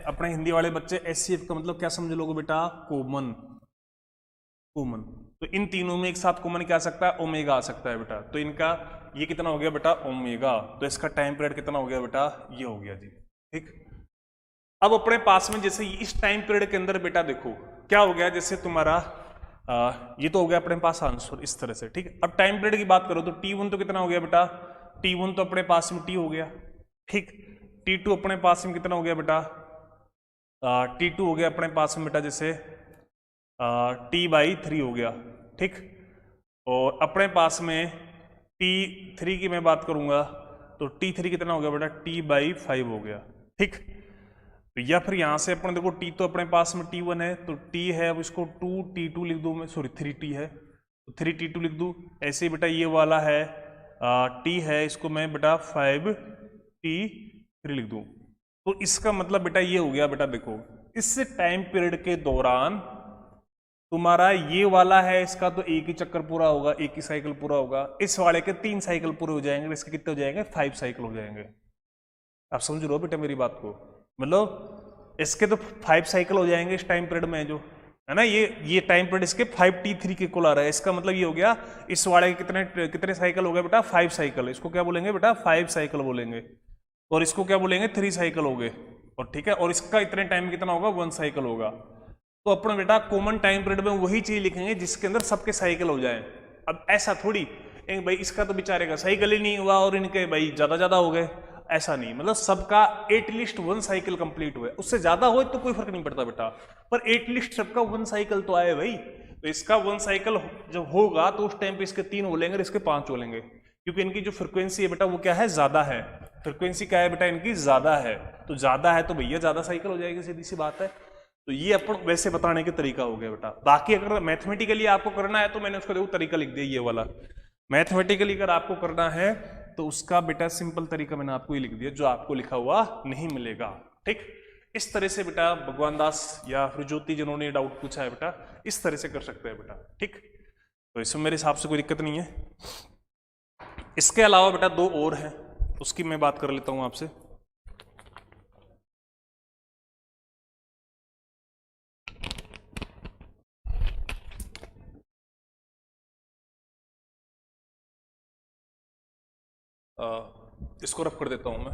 अपने हिंदी वाले बच्चे एचसीएफ का मतलब क्या समझ लोगे बेटा, कॉमन, कॉमन। तो इन तीनों में एक साथ कॉमन क्या आ सकता है, ओमेगा आ सकता है बेटा। तो इनका ये कितना हो गया बेटा, ओमेगा। तो इसका टाइम पीरियड कितना हो गया बेटा, ये हो गया जी, ठीक। अब अपने पास में जैसे इस टाइम पीरियड के अंदर बेटा देखो क्या हो गया, जैसे तुम्हारा ये तो हो गया अपने पास आंसर इस तरह से, ठीक। अब टाइम पीरियड की बात करो तो T1 तो कितना हो गया बेटा, T1 तो अपने पास में T हो गया, ठीक। T2 अपने पास में कितना हो गया बेटा, T2 हो गया अपने पास में बेटा जैसे T/3 हो गया, ठीक। और अपने पास में T3 की मैं बात करूंगा तो T3 कितना हो गया बेटा, T/5 हो गया, ठीक। तो या फिर यहां से अपन देखो T तो अपने पास में T1 है, तो T है, अब इसको 2T2 लिख दूं मैं, सॉरी 3T है तो 3T2 लिख दूं। ऐसे ही बेटा ये वाला है T है, इसको मैं बेटा 5T3 लिख दूं। तो इसका मतलब बेटा ये हो गया बेटा, देखो इस टाइम पीरियड के दौरान तुम्हारा ये वाला है, इसका तो एक ही चक्कर पूरा होगा, एक ही साइकिल पूरा होगा। इस वाले के 3 साइकिल पूरे हो जाएंगे, इसके कितने हो जाएंगे, 5 साइकिल हो जाएंगे। आप समझ रहे हो बेटा मेरी बात को, मतलब इसके तो 5 साइकिल हो जाएंगे इस टाइम पीरियड में, जो है ना, ये टाइम पीरियड इसके 5T3 के कुल आ रहा है। इसका मतलब ये हो गया इस वाले के कितने कितने साइकिल हो गए बेटा, 5 साइकिल। इसको क्या बोलेंगे बेटा, 5 साइकिल बोलेंगे। और इसको क्या बोलेंगे, 3 साइकिल हो गए, और ठीक है। और इसका इतने टाइम में कितना होगा, 1 साइकिल होगा। तो अपना बेटा कॉमन टाइम पीरियड में वही चीज लिखेंगे जिसके अंदर सबके साइकिल हो जाए। अब ऐसा थोड़ी भाई इसका तो बेचारे का साइकिल ही नहीं हुआ और इनके भाई ज्यादा ज्यादा हो गए, ऐसा नहीं। मतलब सबका एटलीस्ट 1 साइकिल कंप्लीट हुआ, उससे ज्यादा हो तो कोई फर्क नहीं पड़ता बेटा, पर एटलीस्ट सबका 1 साइकिल तो आए भाई। तो इसका 1 साइकिल जब होगा तो उस टाइम पे इसके 3 बोलेंगे और इसके 5 बोलेंगे, क्योंकि इनकी जो फ्रिक्वेंसी है बेटा वो क्या है, ज्यादा है। फ्रिक्वेंसी क्या है बेटा, इनकी ज्यादा है, तो ज्यादा है तो भैया ज्यादा साइकिल हो जाएगी, सीधी सी बात है। तो ये अपन वैसे बताने के तरीका हो गया बेटा। बाकी अगर मैथमेटिकली आपको करना है तो मैंने उसका देखो तरीका लिख दिया ये वाला। मैथमेटिकली अगर आपको करना है तो उसका बेटा सिंपल तरीका मैंने आपको ये लिख दिया, जो आपको लिखा हुआ नहीं मिलेगा, ठीक। इस तरह से बेटा भगवान दास या फिर ज्योति जिन्होंने डाउट पूछा है बेटा, इस तरह से कर सकते हैं बेटा, ठीक। तो इसमें मेरे हिसाब से कोई दिक्कत नहीं है। इसके अलावा बेटा 2 और हैं, उसकी मैं बात कर लेता हूं आपसे। इसको रफ कर देता हूं मैं।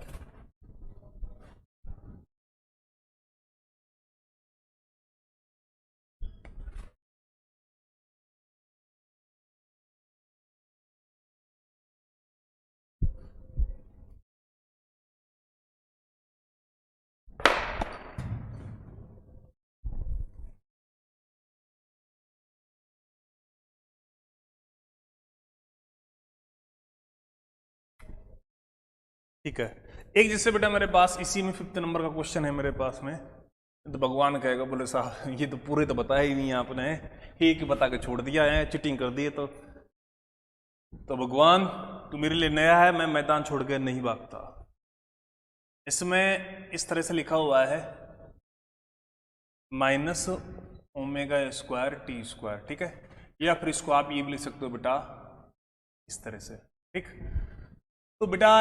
ठीक है, एक जैसे बेटा मेरे पास इसी में 5th नंबर का क्वेश्चन है मेरे पास में, तो भगवान कहेगा बोले साहब ये तो पूरे तो बताया ही नहीं आपने, एक बता के छोड़ दिया है, चीटिंग कर दी है। तो भगवान तू मेरे लिए नया है, मैं मैदान छोड़ के नहीं भागता। इसमें इस तरह से लिखा हुआ है minus omega square T square, ठीक है, या फिर इसको आप ये भी लिख सकते हो बेटा इस तरह से, ठीक। तो बेटा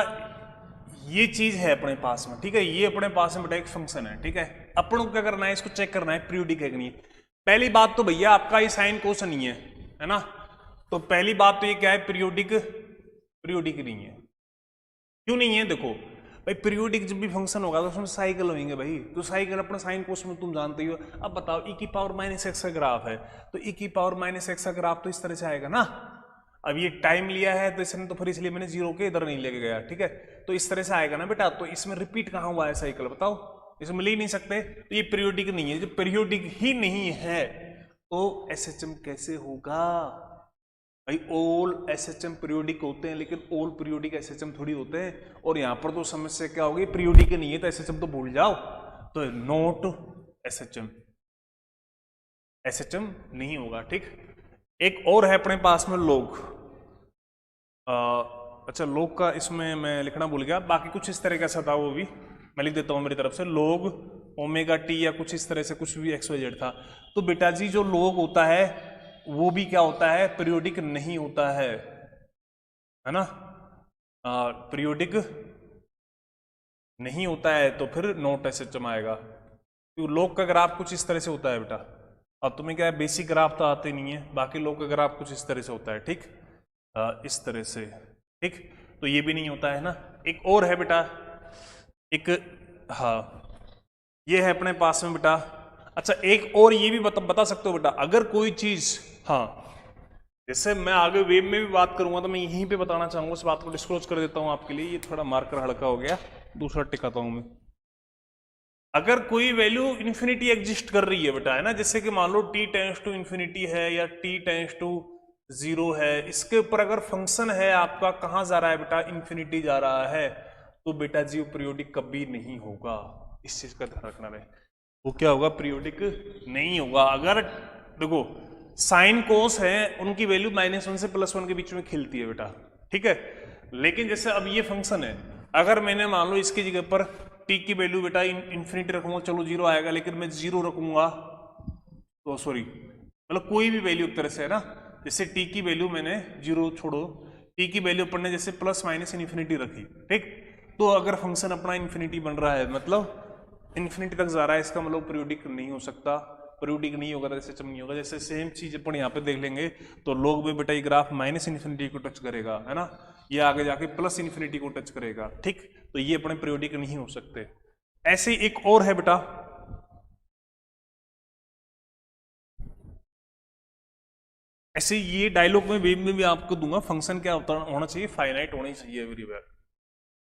ये चीज है अपने पास में, ठीक है, ये अपने पास में बेटा एक फंक्शन है, ठीक है। अपन को क्या करना है, इसको चेक करना है पीरियोडिक है कि नहीं। पहली बात तो भैया आपका ये साइन कोस नहीं है ना, तो पहली बात तो ये क्या है, पीरियोडिक नहीं है। क्यों नहीं है, देखो भाई पीरियोडिक जब भी फंक्शन होगा तो उसमें साइकिल होंगे भाई, तो साइकिल अपना साइन कोस में तुम जानते ही हो। अब बताओ e की पावर माइनस एक्स का ग्राफ है, तो e की पावर माइनस एक्स का ग्राफ तो इस तरह से आएगा ना। अब ये टाइम लिया है तो इसने, तो फिर इसलिए मैंने जीरो के इधर नहीं लेके गया, ठीक है, तो इस तरह से आएगा ना बेटा। तो इसमें रिपीट कहाँ हुआ है साइकिल, बताओ, इसमें ले ही नहीं सकते, तो ये पीरियोडिक नहीं है। जब पीरियोडिक ही नहीं है तो एसएचएम कैसे होगा भाई। ऑल एसएचएम पीरियोडिक होते हैं, लेकिन ऑल पीरियोडिक एसएचएम थोड़ी होते हैं। और यहां पर तो समस्या क्या होगी, पीरियोडिक नहीं है तो एसएचएम तो भूल जाओ, तो नॉट एसएचएम, एसएचएम नहीं होगा, ठीक। एक और है अपने पास में लॉग, अच्छा लॉग का इसमें मैं लिखना भूल गया, बाकी कुछ इस तरह कैसा था वो भी मैं लिख देता हूं मेरी तरफ से, लॉग ओमेगा टी या कुछ इस तरह से कुछ भी एक्स वाई जेड था। तो बेटा जी जो लॉग होता है वो भी क्या होता है, पीरियोडिक नहीं होता है ना, पीरियोडिक नहीं होता है, तो फिर नॉट एसएचएम आएगा। तो लॉग का ग्राफ कुछ इस तरह से होता है बेटा। अब तुम्हें क्या है, बेसिक ग्राफ तो आते नहीं है, बाकी लॉग का ग्राफ कुछ इस तरह से होता है, ठीक, इस तरह से, ठीक। तो ये भी नहीं होता है ना। एक और है बेटा, एक, हाँ ये है अपने पास में बेटा। अच्छा एक और ये भी बता सकते हो बेटा, अगर कोई चीज, हाँ जैसे मैं आगे वेब में भी बात करूंगा तो मैं यहीं पे बताना चाहूंगा, उस बात को डिस्क्लोज कर देता हूं आपके लिए। ये थोड़ा मार्कर हल्का हो गया, दूसरा टिकाता हूं मैं। अगर कोई वैल्यू इन्फिनिटी एग्जिस्ट कर रही है बेटा, है ना, जैसे कि मान लो t टेंड्स टू इन्फिनिटी है या t टेंड्स टू 0 है, इसके ऊपर अगर फंक्शन है आपका कहां जा रहा है बेटा, इन्फिनिटी जा रहा है, तो बेटा जी पीरियोडिक कभी नहीं होगा। इस चीज का ध्यान रखना है, वो क्या होगा, पीरियोडिक नहीं होगा। अगर देखो साइन कोस है उनकी वैल्यू -1 से +1 के बीच में खिलती है बेटा, ठीक है। लेकिन जैसे अब ये फंक्शन है, अगर मैंने मान लो इसकी जगह पर t की वैल्यू बेटा इन्फिनिटी रखूंगा, चलो 0 आएगा, लेकिन मैं 0 रखूंगा तो सॉरी मतलब कोई भी वैल्यू एक तरह से है ना, जैसे t की वैल्यू मैंने 0 छोड़ो, t की वैल्यू अपन ने जैसे ± इन्फिनिटी रखी, ठीक, तो अगर फंक्शन अपना इन्फिनिटी बन रहा है मतलब इन्फिनिटी तक जा रहा है, इसका मतलब पीरियोडिक नहीं हो सकता। पीरियोडिक नहीं होगा तो एसएचएम नहीं होगा। जैसे सेम चीज अपन यहाँ पे देख लेंगे तो लोग भी बेटा ये ग्राफ -इन्फिनिटी को टच करेगा, है ना, ये आगे जाके +इन्फिनिटी को टच करेगा, ठीक, तो ये अपने पीरियोडिक नहीं हो सकते। ऐसे एक और है बेटा, ऐसे ये डायलॉग में वेब में भी आपको दूंगा, फंक्शन क्या होना चाहिए, फाइनाइट होना चाहिए एवरीवेयर।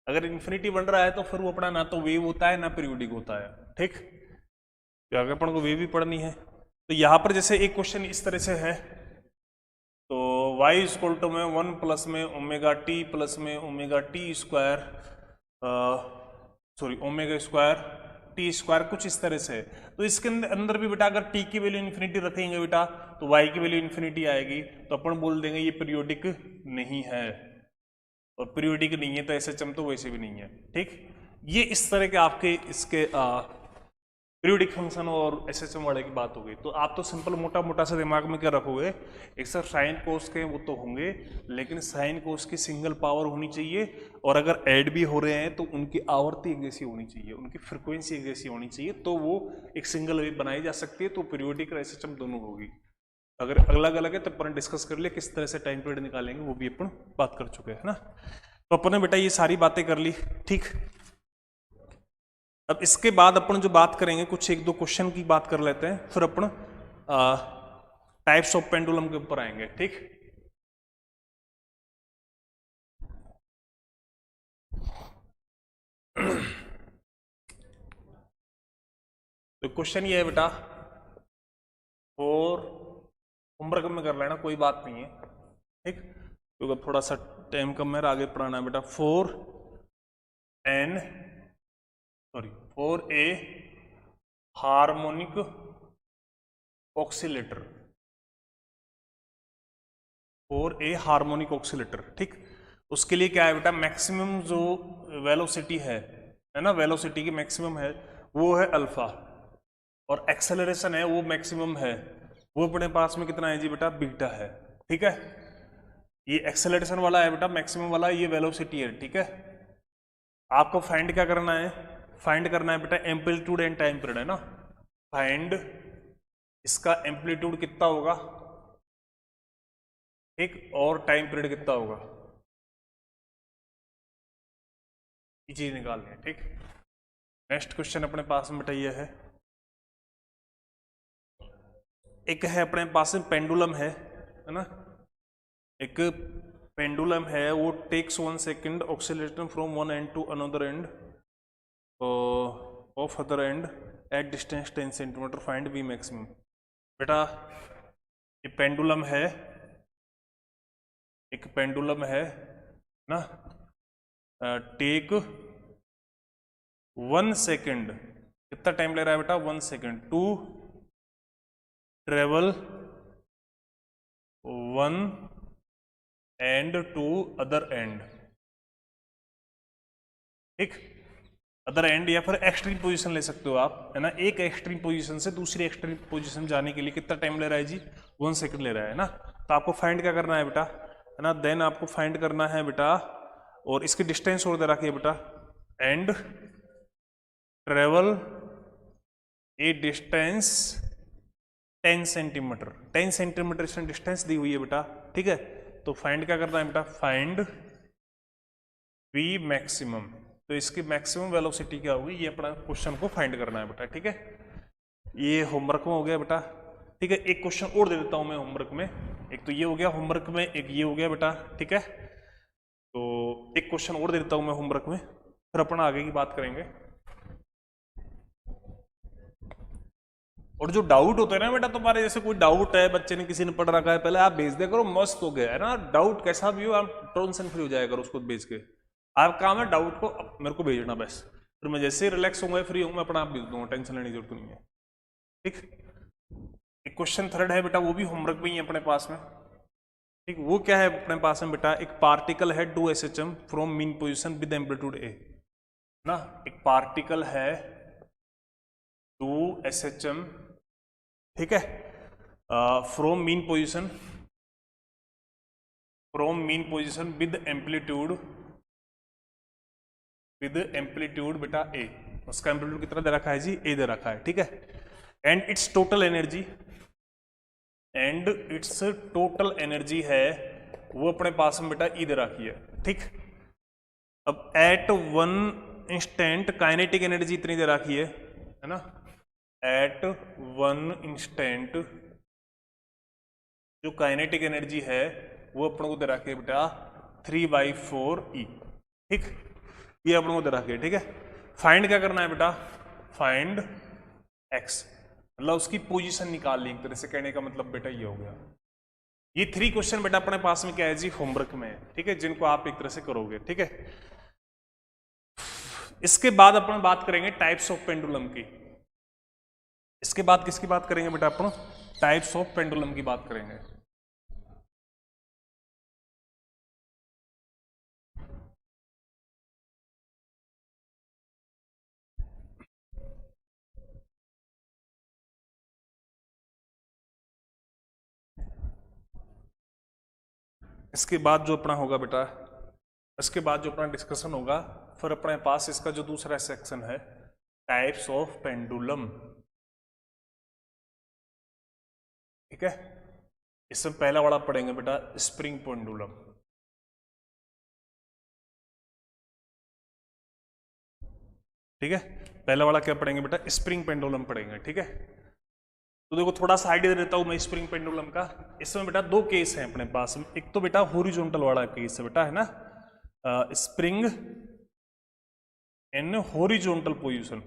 अगर इन्फिनिटी बन रहा है तो फिर वो अपना ना तो वेव होता है ना पीरियोडिक होता है, ठीक, तो आगे अपन को वेव भी पढ़नी है। तो यहां पर जैसे एक क्वेश्चन इस तरह से है, तो y = में 1 प्लस में ओमेगा टी प्लस में omega T square, sorry omega square T square कुछ इस तरह से है। तो इसके अंदर भी बेटा अगर t की वैल्यू इन्फिनिटी रखेंगे बेटा तो y की वैल्यू इन्फिनिटी आएगी, तो अपन बोल देंगे ये पीरियोडिक नहीं है, और पीरियोडिक नहीं है तो एसएचएम तो वैसे भी नहीं है, ठीक। ये इस तरह के आपके इसके पीरियोडिक फंक्शन और एसएचएम वाले की बात हो गई। तो आप तो सिंपल मोटा मोटा सा दिमाग में क्या रखोगे, एक सर साइन कोस के वो तो होंगे, लेकिन साइन कोस की सिंगल पावर होनी चाहिए, और अगर ऐड भी हो रहे हैं तो उनकी आवर्ती एक जैसी होनी चाहिए, उनकी फ्रिक्वेंसी एक जैसी होनी चाहिए, तो वो एक सिंगल वेव बनाई जा सकती है। तो पीरियोडिक और एसएचएम दोनों होगी। अगर अलग अलग है तो अपन डिस्कस कर लिया किस तरह से टाइम पीरियड निकालेंगे, वो भी अपन बात कर चुके हैं ना। तो अपन ने बेटा ये सारी बातें कर ली, ठीक। अब इसके बाद अपन जो बात करेंगे कुछ 1-2 क्वेश्चन की बात कर लेते हैं, फिर अपन टाइप्स ऑफ पेंडुलम के ऊपर आएंगे, ठीक। तो क्वेश्चन ये है बेटा, और होमवर्क में कर लेना, कोई बात नहीं है, ठीक, क्योंकि थोड़ा सा टाइम कम है, आगे पढ़ाना है बेटा। 4 N sorry for a harmonic oscillator, for a harmonic oscillator, ठीक। उसके लिए क्या है बेटा, मैक्सिमम जो वेलोसिटी है ना, वेलोसिटी की मैक्सिमम है वो है अल्फा, और एक्सेलरेशन है वो मैक्सिमम है, वो अपने पास में कितना है जी बेटा, बीटा है, ठीक है। ये एक्सेलरेशन वाला है बेटा मैक्सिमम वाला, ये वेलोसिटी है, ठीक है। आपको फाइंड क्या करना है, फाइंड करना है बेटा एम्पलीट्यूड एंड टाइम पीरियड, है ना। फाइंड इसका एम्पलीट्यूड कितना होगा, ठीक, और टाइम पीरियड कितना होगा, ये चीज निकालनी है, ठीक। नेक्स्ट क्वेश्चन अपने पास में बेटा ये है, एक है अपने पास में पेंडुलम है ना, एक पेंडुलम है, वो takes 1 second oscillation from one end to another end of other end at distance 10 centimetre, find V maximum. बेटा ये पेंडुलम है, एक पेंडुलम है ना, टेक 1 सेकेंड, कितना टाइम ले रहा है बेटा, 1 second to travel one end to other end, ठीक। अदर एंड या फिर एक्सट्रीम पोजीशन ले सकते हो आप, है ना। एक एक्सट्रीम पोजीशन से दूसरी एक्सट्रीम पोजीशन जाने के लिए कितना टाइम ले रहा है जी, 1 सेकंड ले रहा है ना। तो आपको फाइंड क्या करना है बेटा, है ना, देन आपको फाइंड करना है बेटा, और इसकी डिस्टेंस और दे रखी है बेटा, and travel a distance 10 centimetre, 10 centimetre distance दी हुई है बेटा, ठीक है। तो फाइंड क्या करना है बेटा, फाइंड वी मैक्सिमम, तो इसकी मैक्सिमम वेलोसिटी क्या होगी, ये अपना क्वेश्चन को फाइंड करना है बेटा, ठीक है। ये होमवर्क में हो गया बेटा, ठीक है। एक क्वेश्चन और दे देता हूं मैं होमवर्क में, एक तो ये हो गया होमवर्क में, एक ये हो गया बेटा, ठीक है। तो एक क्वेश्चन और दे देता हूं मैं होमवर्क में, फिर अपन आगे की बात करेंगे। और जो डाउट होता है ना बेटा तुम्हारे, जैसे कोई डाउट है, बच्चे ने किसी ने पढ़ रखा है, पहले आप भेज दिया करो, मस्त हो गया है ना। डाउट कैसा भी हो, आप टेंशन फ्री हो जाएगा करो उसको भेज के। आप काम है डाउट को मेरे को भेजना बस, फिर मैं जैसे ही रिलैक्स होऊंगा, फ्री होऊंगा, अपना आप भेज दूंगा, टेंशन लेने की जरूरत नहीं है, ठीक। एक क्वेश्चन थर्ड है बेटा, वो भी होमवर्क में ही है अपने पास में, ठीक। वो क्या है अपने पास में बेटा, एक पार्टिकल है 2 SHM from mean position with amplitude A ना, एक पार्टिकल है 2 SHM, ठीक है, from mean position with amplitude बेटा ए, उसका एम्पलीट्यूड कितना दे रखा है जी, ए दे रखा है, ठीक है। एंड इट्स टोटल एनर्जी है वो अपने पास में बेटा ई दे रखी है, ठीक। अब एट 1 इंस्टेंट काइनेटिक एनर्जी इतनी दे रखी है ना, एट 1 इंस्टेंट जो काइनेटिक एनर्जी है वो अपने को दे रखी है बेटा 3/4 E, ठीक। ये अपने को दे रखी है, ठीक है। फाइंड क्या करना है बेटा, फाइंड एक्स, मतलब उसकी पोजीशन निकाल ली, एक तरह से कहने का मतलब बेटा ये हो गया। ये 3 क्वेश्चन बेटा अपने पास में क्या है जी, होमवर्क में है, ठीक है, जिनको आप एक तरह से करोगे, ठीक है। इसके बाद अपन बात करेंगे टाइप्स ऑफ पेंडुलम की। इसके बाद किसकी बात करेंगे बेटा, अपन टाइप्स ऑफ पेंडुलम की बात करेंगे। इसके बाद जो अपना होगा बेटा, इसके बाद जो अपना डिस्कशन होगा, फिर अपने पास इसका जो दूसरा सेक्शन है टाइप्स ऑफ पेंडुलम, ठीक है। इसमें पहला वाला पढ़ेंगे बेटा स्प्रिंग पेंडुलम, ठीक है। पहला वाला क्या पढ़ेंगे बेटा, स्प्रिंग पेंडुलम पढ़ेंगे, ठीक है। तो देखो थोड़ा सा आइडिया दे देता हूं मैं स्प्रिंग पेंडुलम का। इसमें बेटा 2 केस हैं अपने पास में, एक तो बेटा हॉरिजॉन्टल वाला केस है बेटा, है ना, स्प्रिंग इन हॉरिजॉन्टल पोजीशन,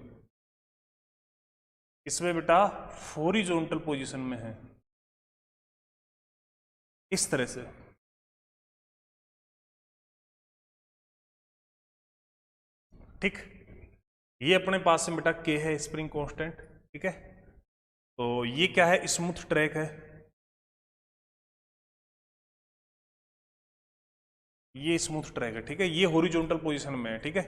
इसमें बेटा हॉरिजॉन्टल पोजीशन में है इस तरह से, ठीक, ये अपने पास में बेटा के है स्प्रिंग कांस्टेंट, ठीक है। तो ये क्या है, स्मूथ ट्रैक है, ये स्मूथ ट्रैक है, ठीक है। ये हॉरिजॉन्टल पोजीशन में है, ठीक है।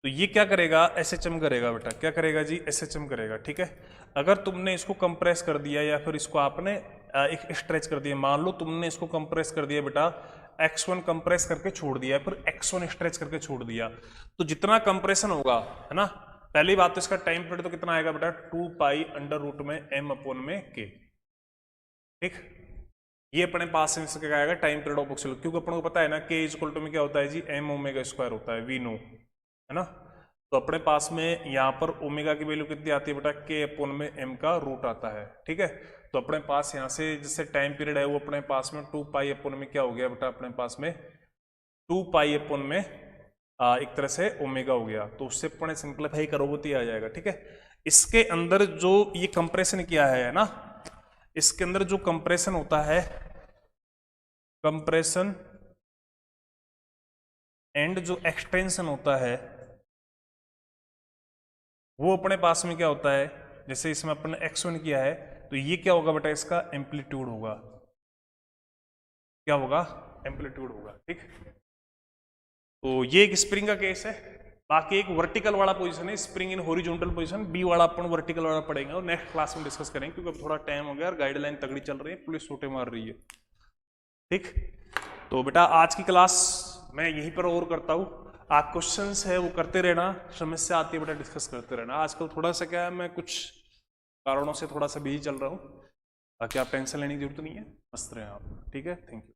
तो ये क्या करेगा, एसएचएम करेगा बेटा, क्या करेगा जी, एसएचएम करेगा, ठीक है। अगर तुमने इसको कंप्रेस कर दिया या फिर इसको आपने एक स्ट्रेच कर दिया, मान लो तुमने इसको कंप्रेस कर दिया बेटा, x1 कंप्रेस करके छोड़ दिया, फिर x1 स्ट्रेच करके छोड़ दिया, तो जितना कंप्रेशन होगा, है ना, पहली बात तो इसका टाइम पीरियड तो कितना आएगा बेटा, 2 पाई अंडर रूट में m अपॉन में k, ठीक। ये अपने पास में इसका क्या आएगा, टाइम पीरियड ऑफ ऑक्सीलेशन, क्योंकि अपन को पता है ना k इक्वल टू में क्या होता है जी, m ओमेगा स्क्वायर होता है, वी नो, है ना। तो अपने पास में यहाँ पर ओमेगा की वैल्यू कितनी आती है बेटा, k अपॉन में m का रूट आता है, ठीक है। तो अपने पास यहाँ से जैसे टाइम पीरियड है वो अपने पास में 2 पाई अपॉन में क्या हो गया बेटा, अपने पास में 2 पाई अपॉन में एक तरह से ओमेगा हो गया, तो उससे अपने सिंप्लीफाई करोगे तो ये आ जाएगा, ठीक है। इसके अंदर जो ये कंप्रेशन किया है ना, इसके अंदर जो कंप्रेशन होता है, कंप्रेशन एंड जो एक्सटेंशन होता है वो अपने पास में क्या होता है, जैसे इसमें अपने x1 किया है, तो ये क्या होगा बेटा, इसका एम्पलीट्यूड होगा, क्या होगा, एम्पलीट्यूड होगा, ठीक। तो ये एक स्प्रिंग का केस है। बाकी एक वर्टिकल वाला पोजीशन है, spring in horizontal position, B वाला अपन वर्टिकल वाला पढ़ेंगे और नेक्स्ट क्लास में डिस्कस करेंगे, क्योंकि अब थोड़ा टाइम हो गया और गाइडलाइन तगड़ी चल रही है, पुलिस छोटे मार रही है, ठीक। तो बेटा आज की क्लास मैं यहीं पर और करता हूँ, आप क्वेश्चंस है वो करते रहना, समस्या आती है बेटा डिस्कस करते रहना। आजकल थोड़ा सा क्या है, मैं कुछ कारणों से थोड़ा सा बिजी चल रहा हूँ, बाकी आप टेंशन लेने की जरूरत नहीं है, मस्त रहे आप, ठीक है। Thank you.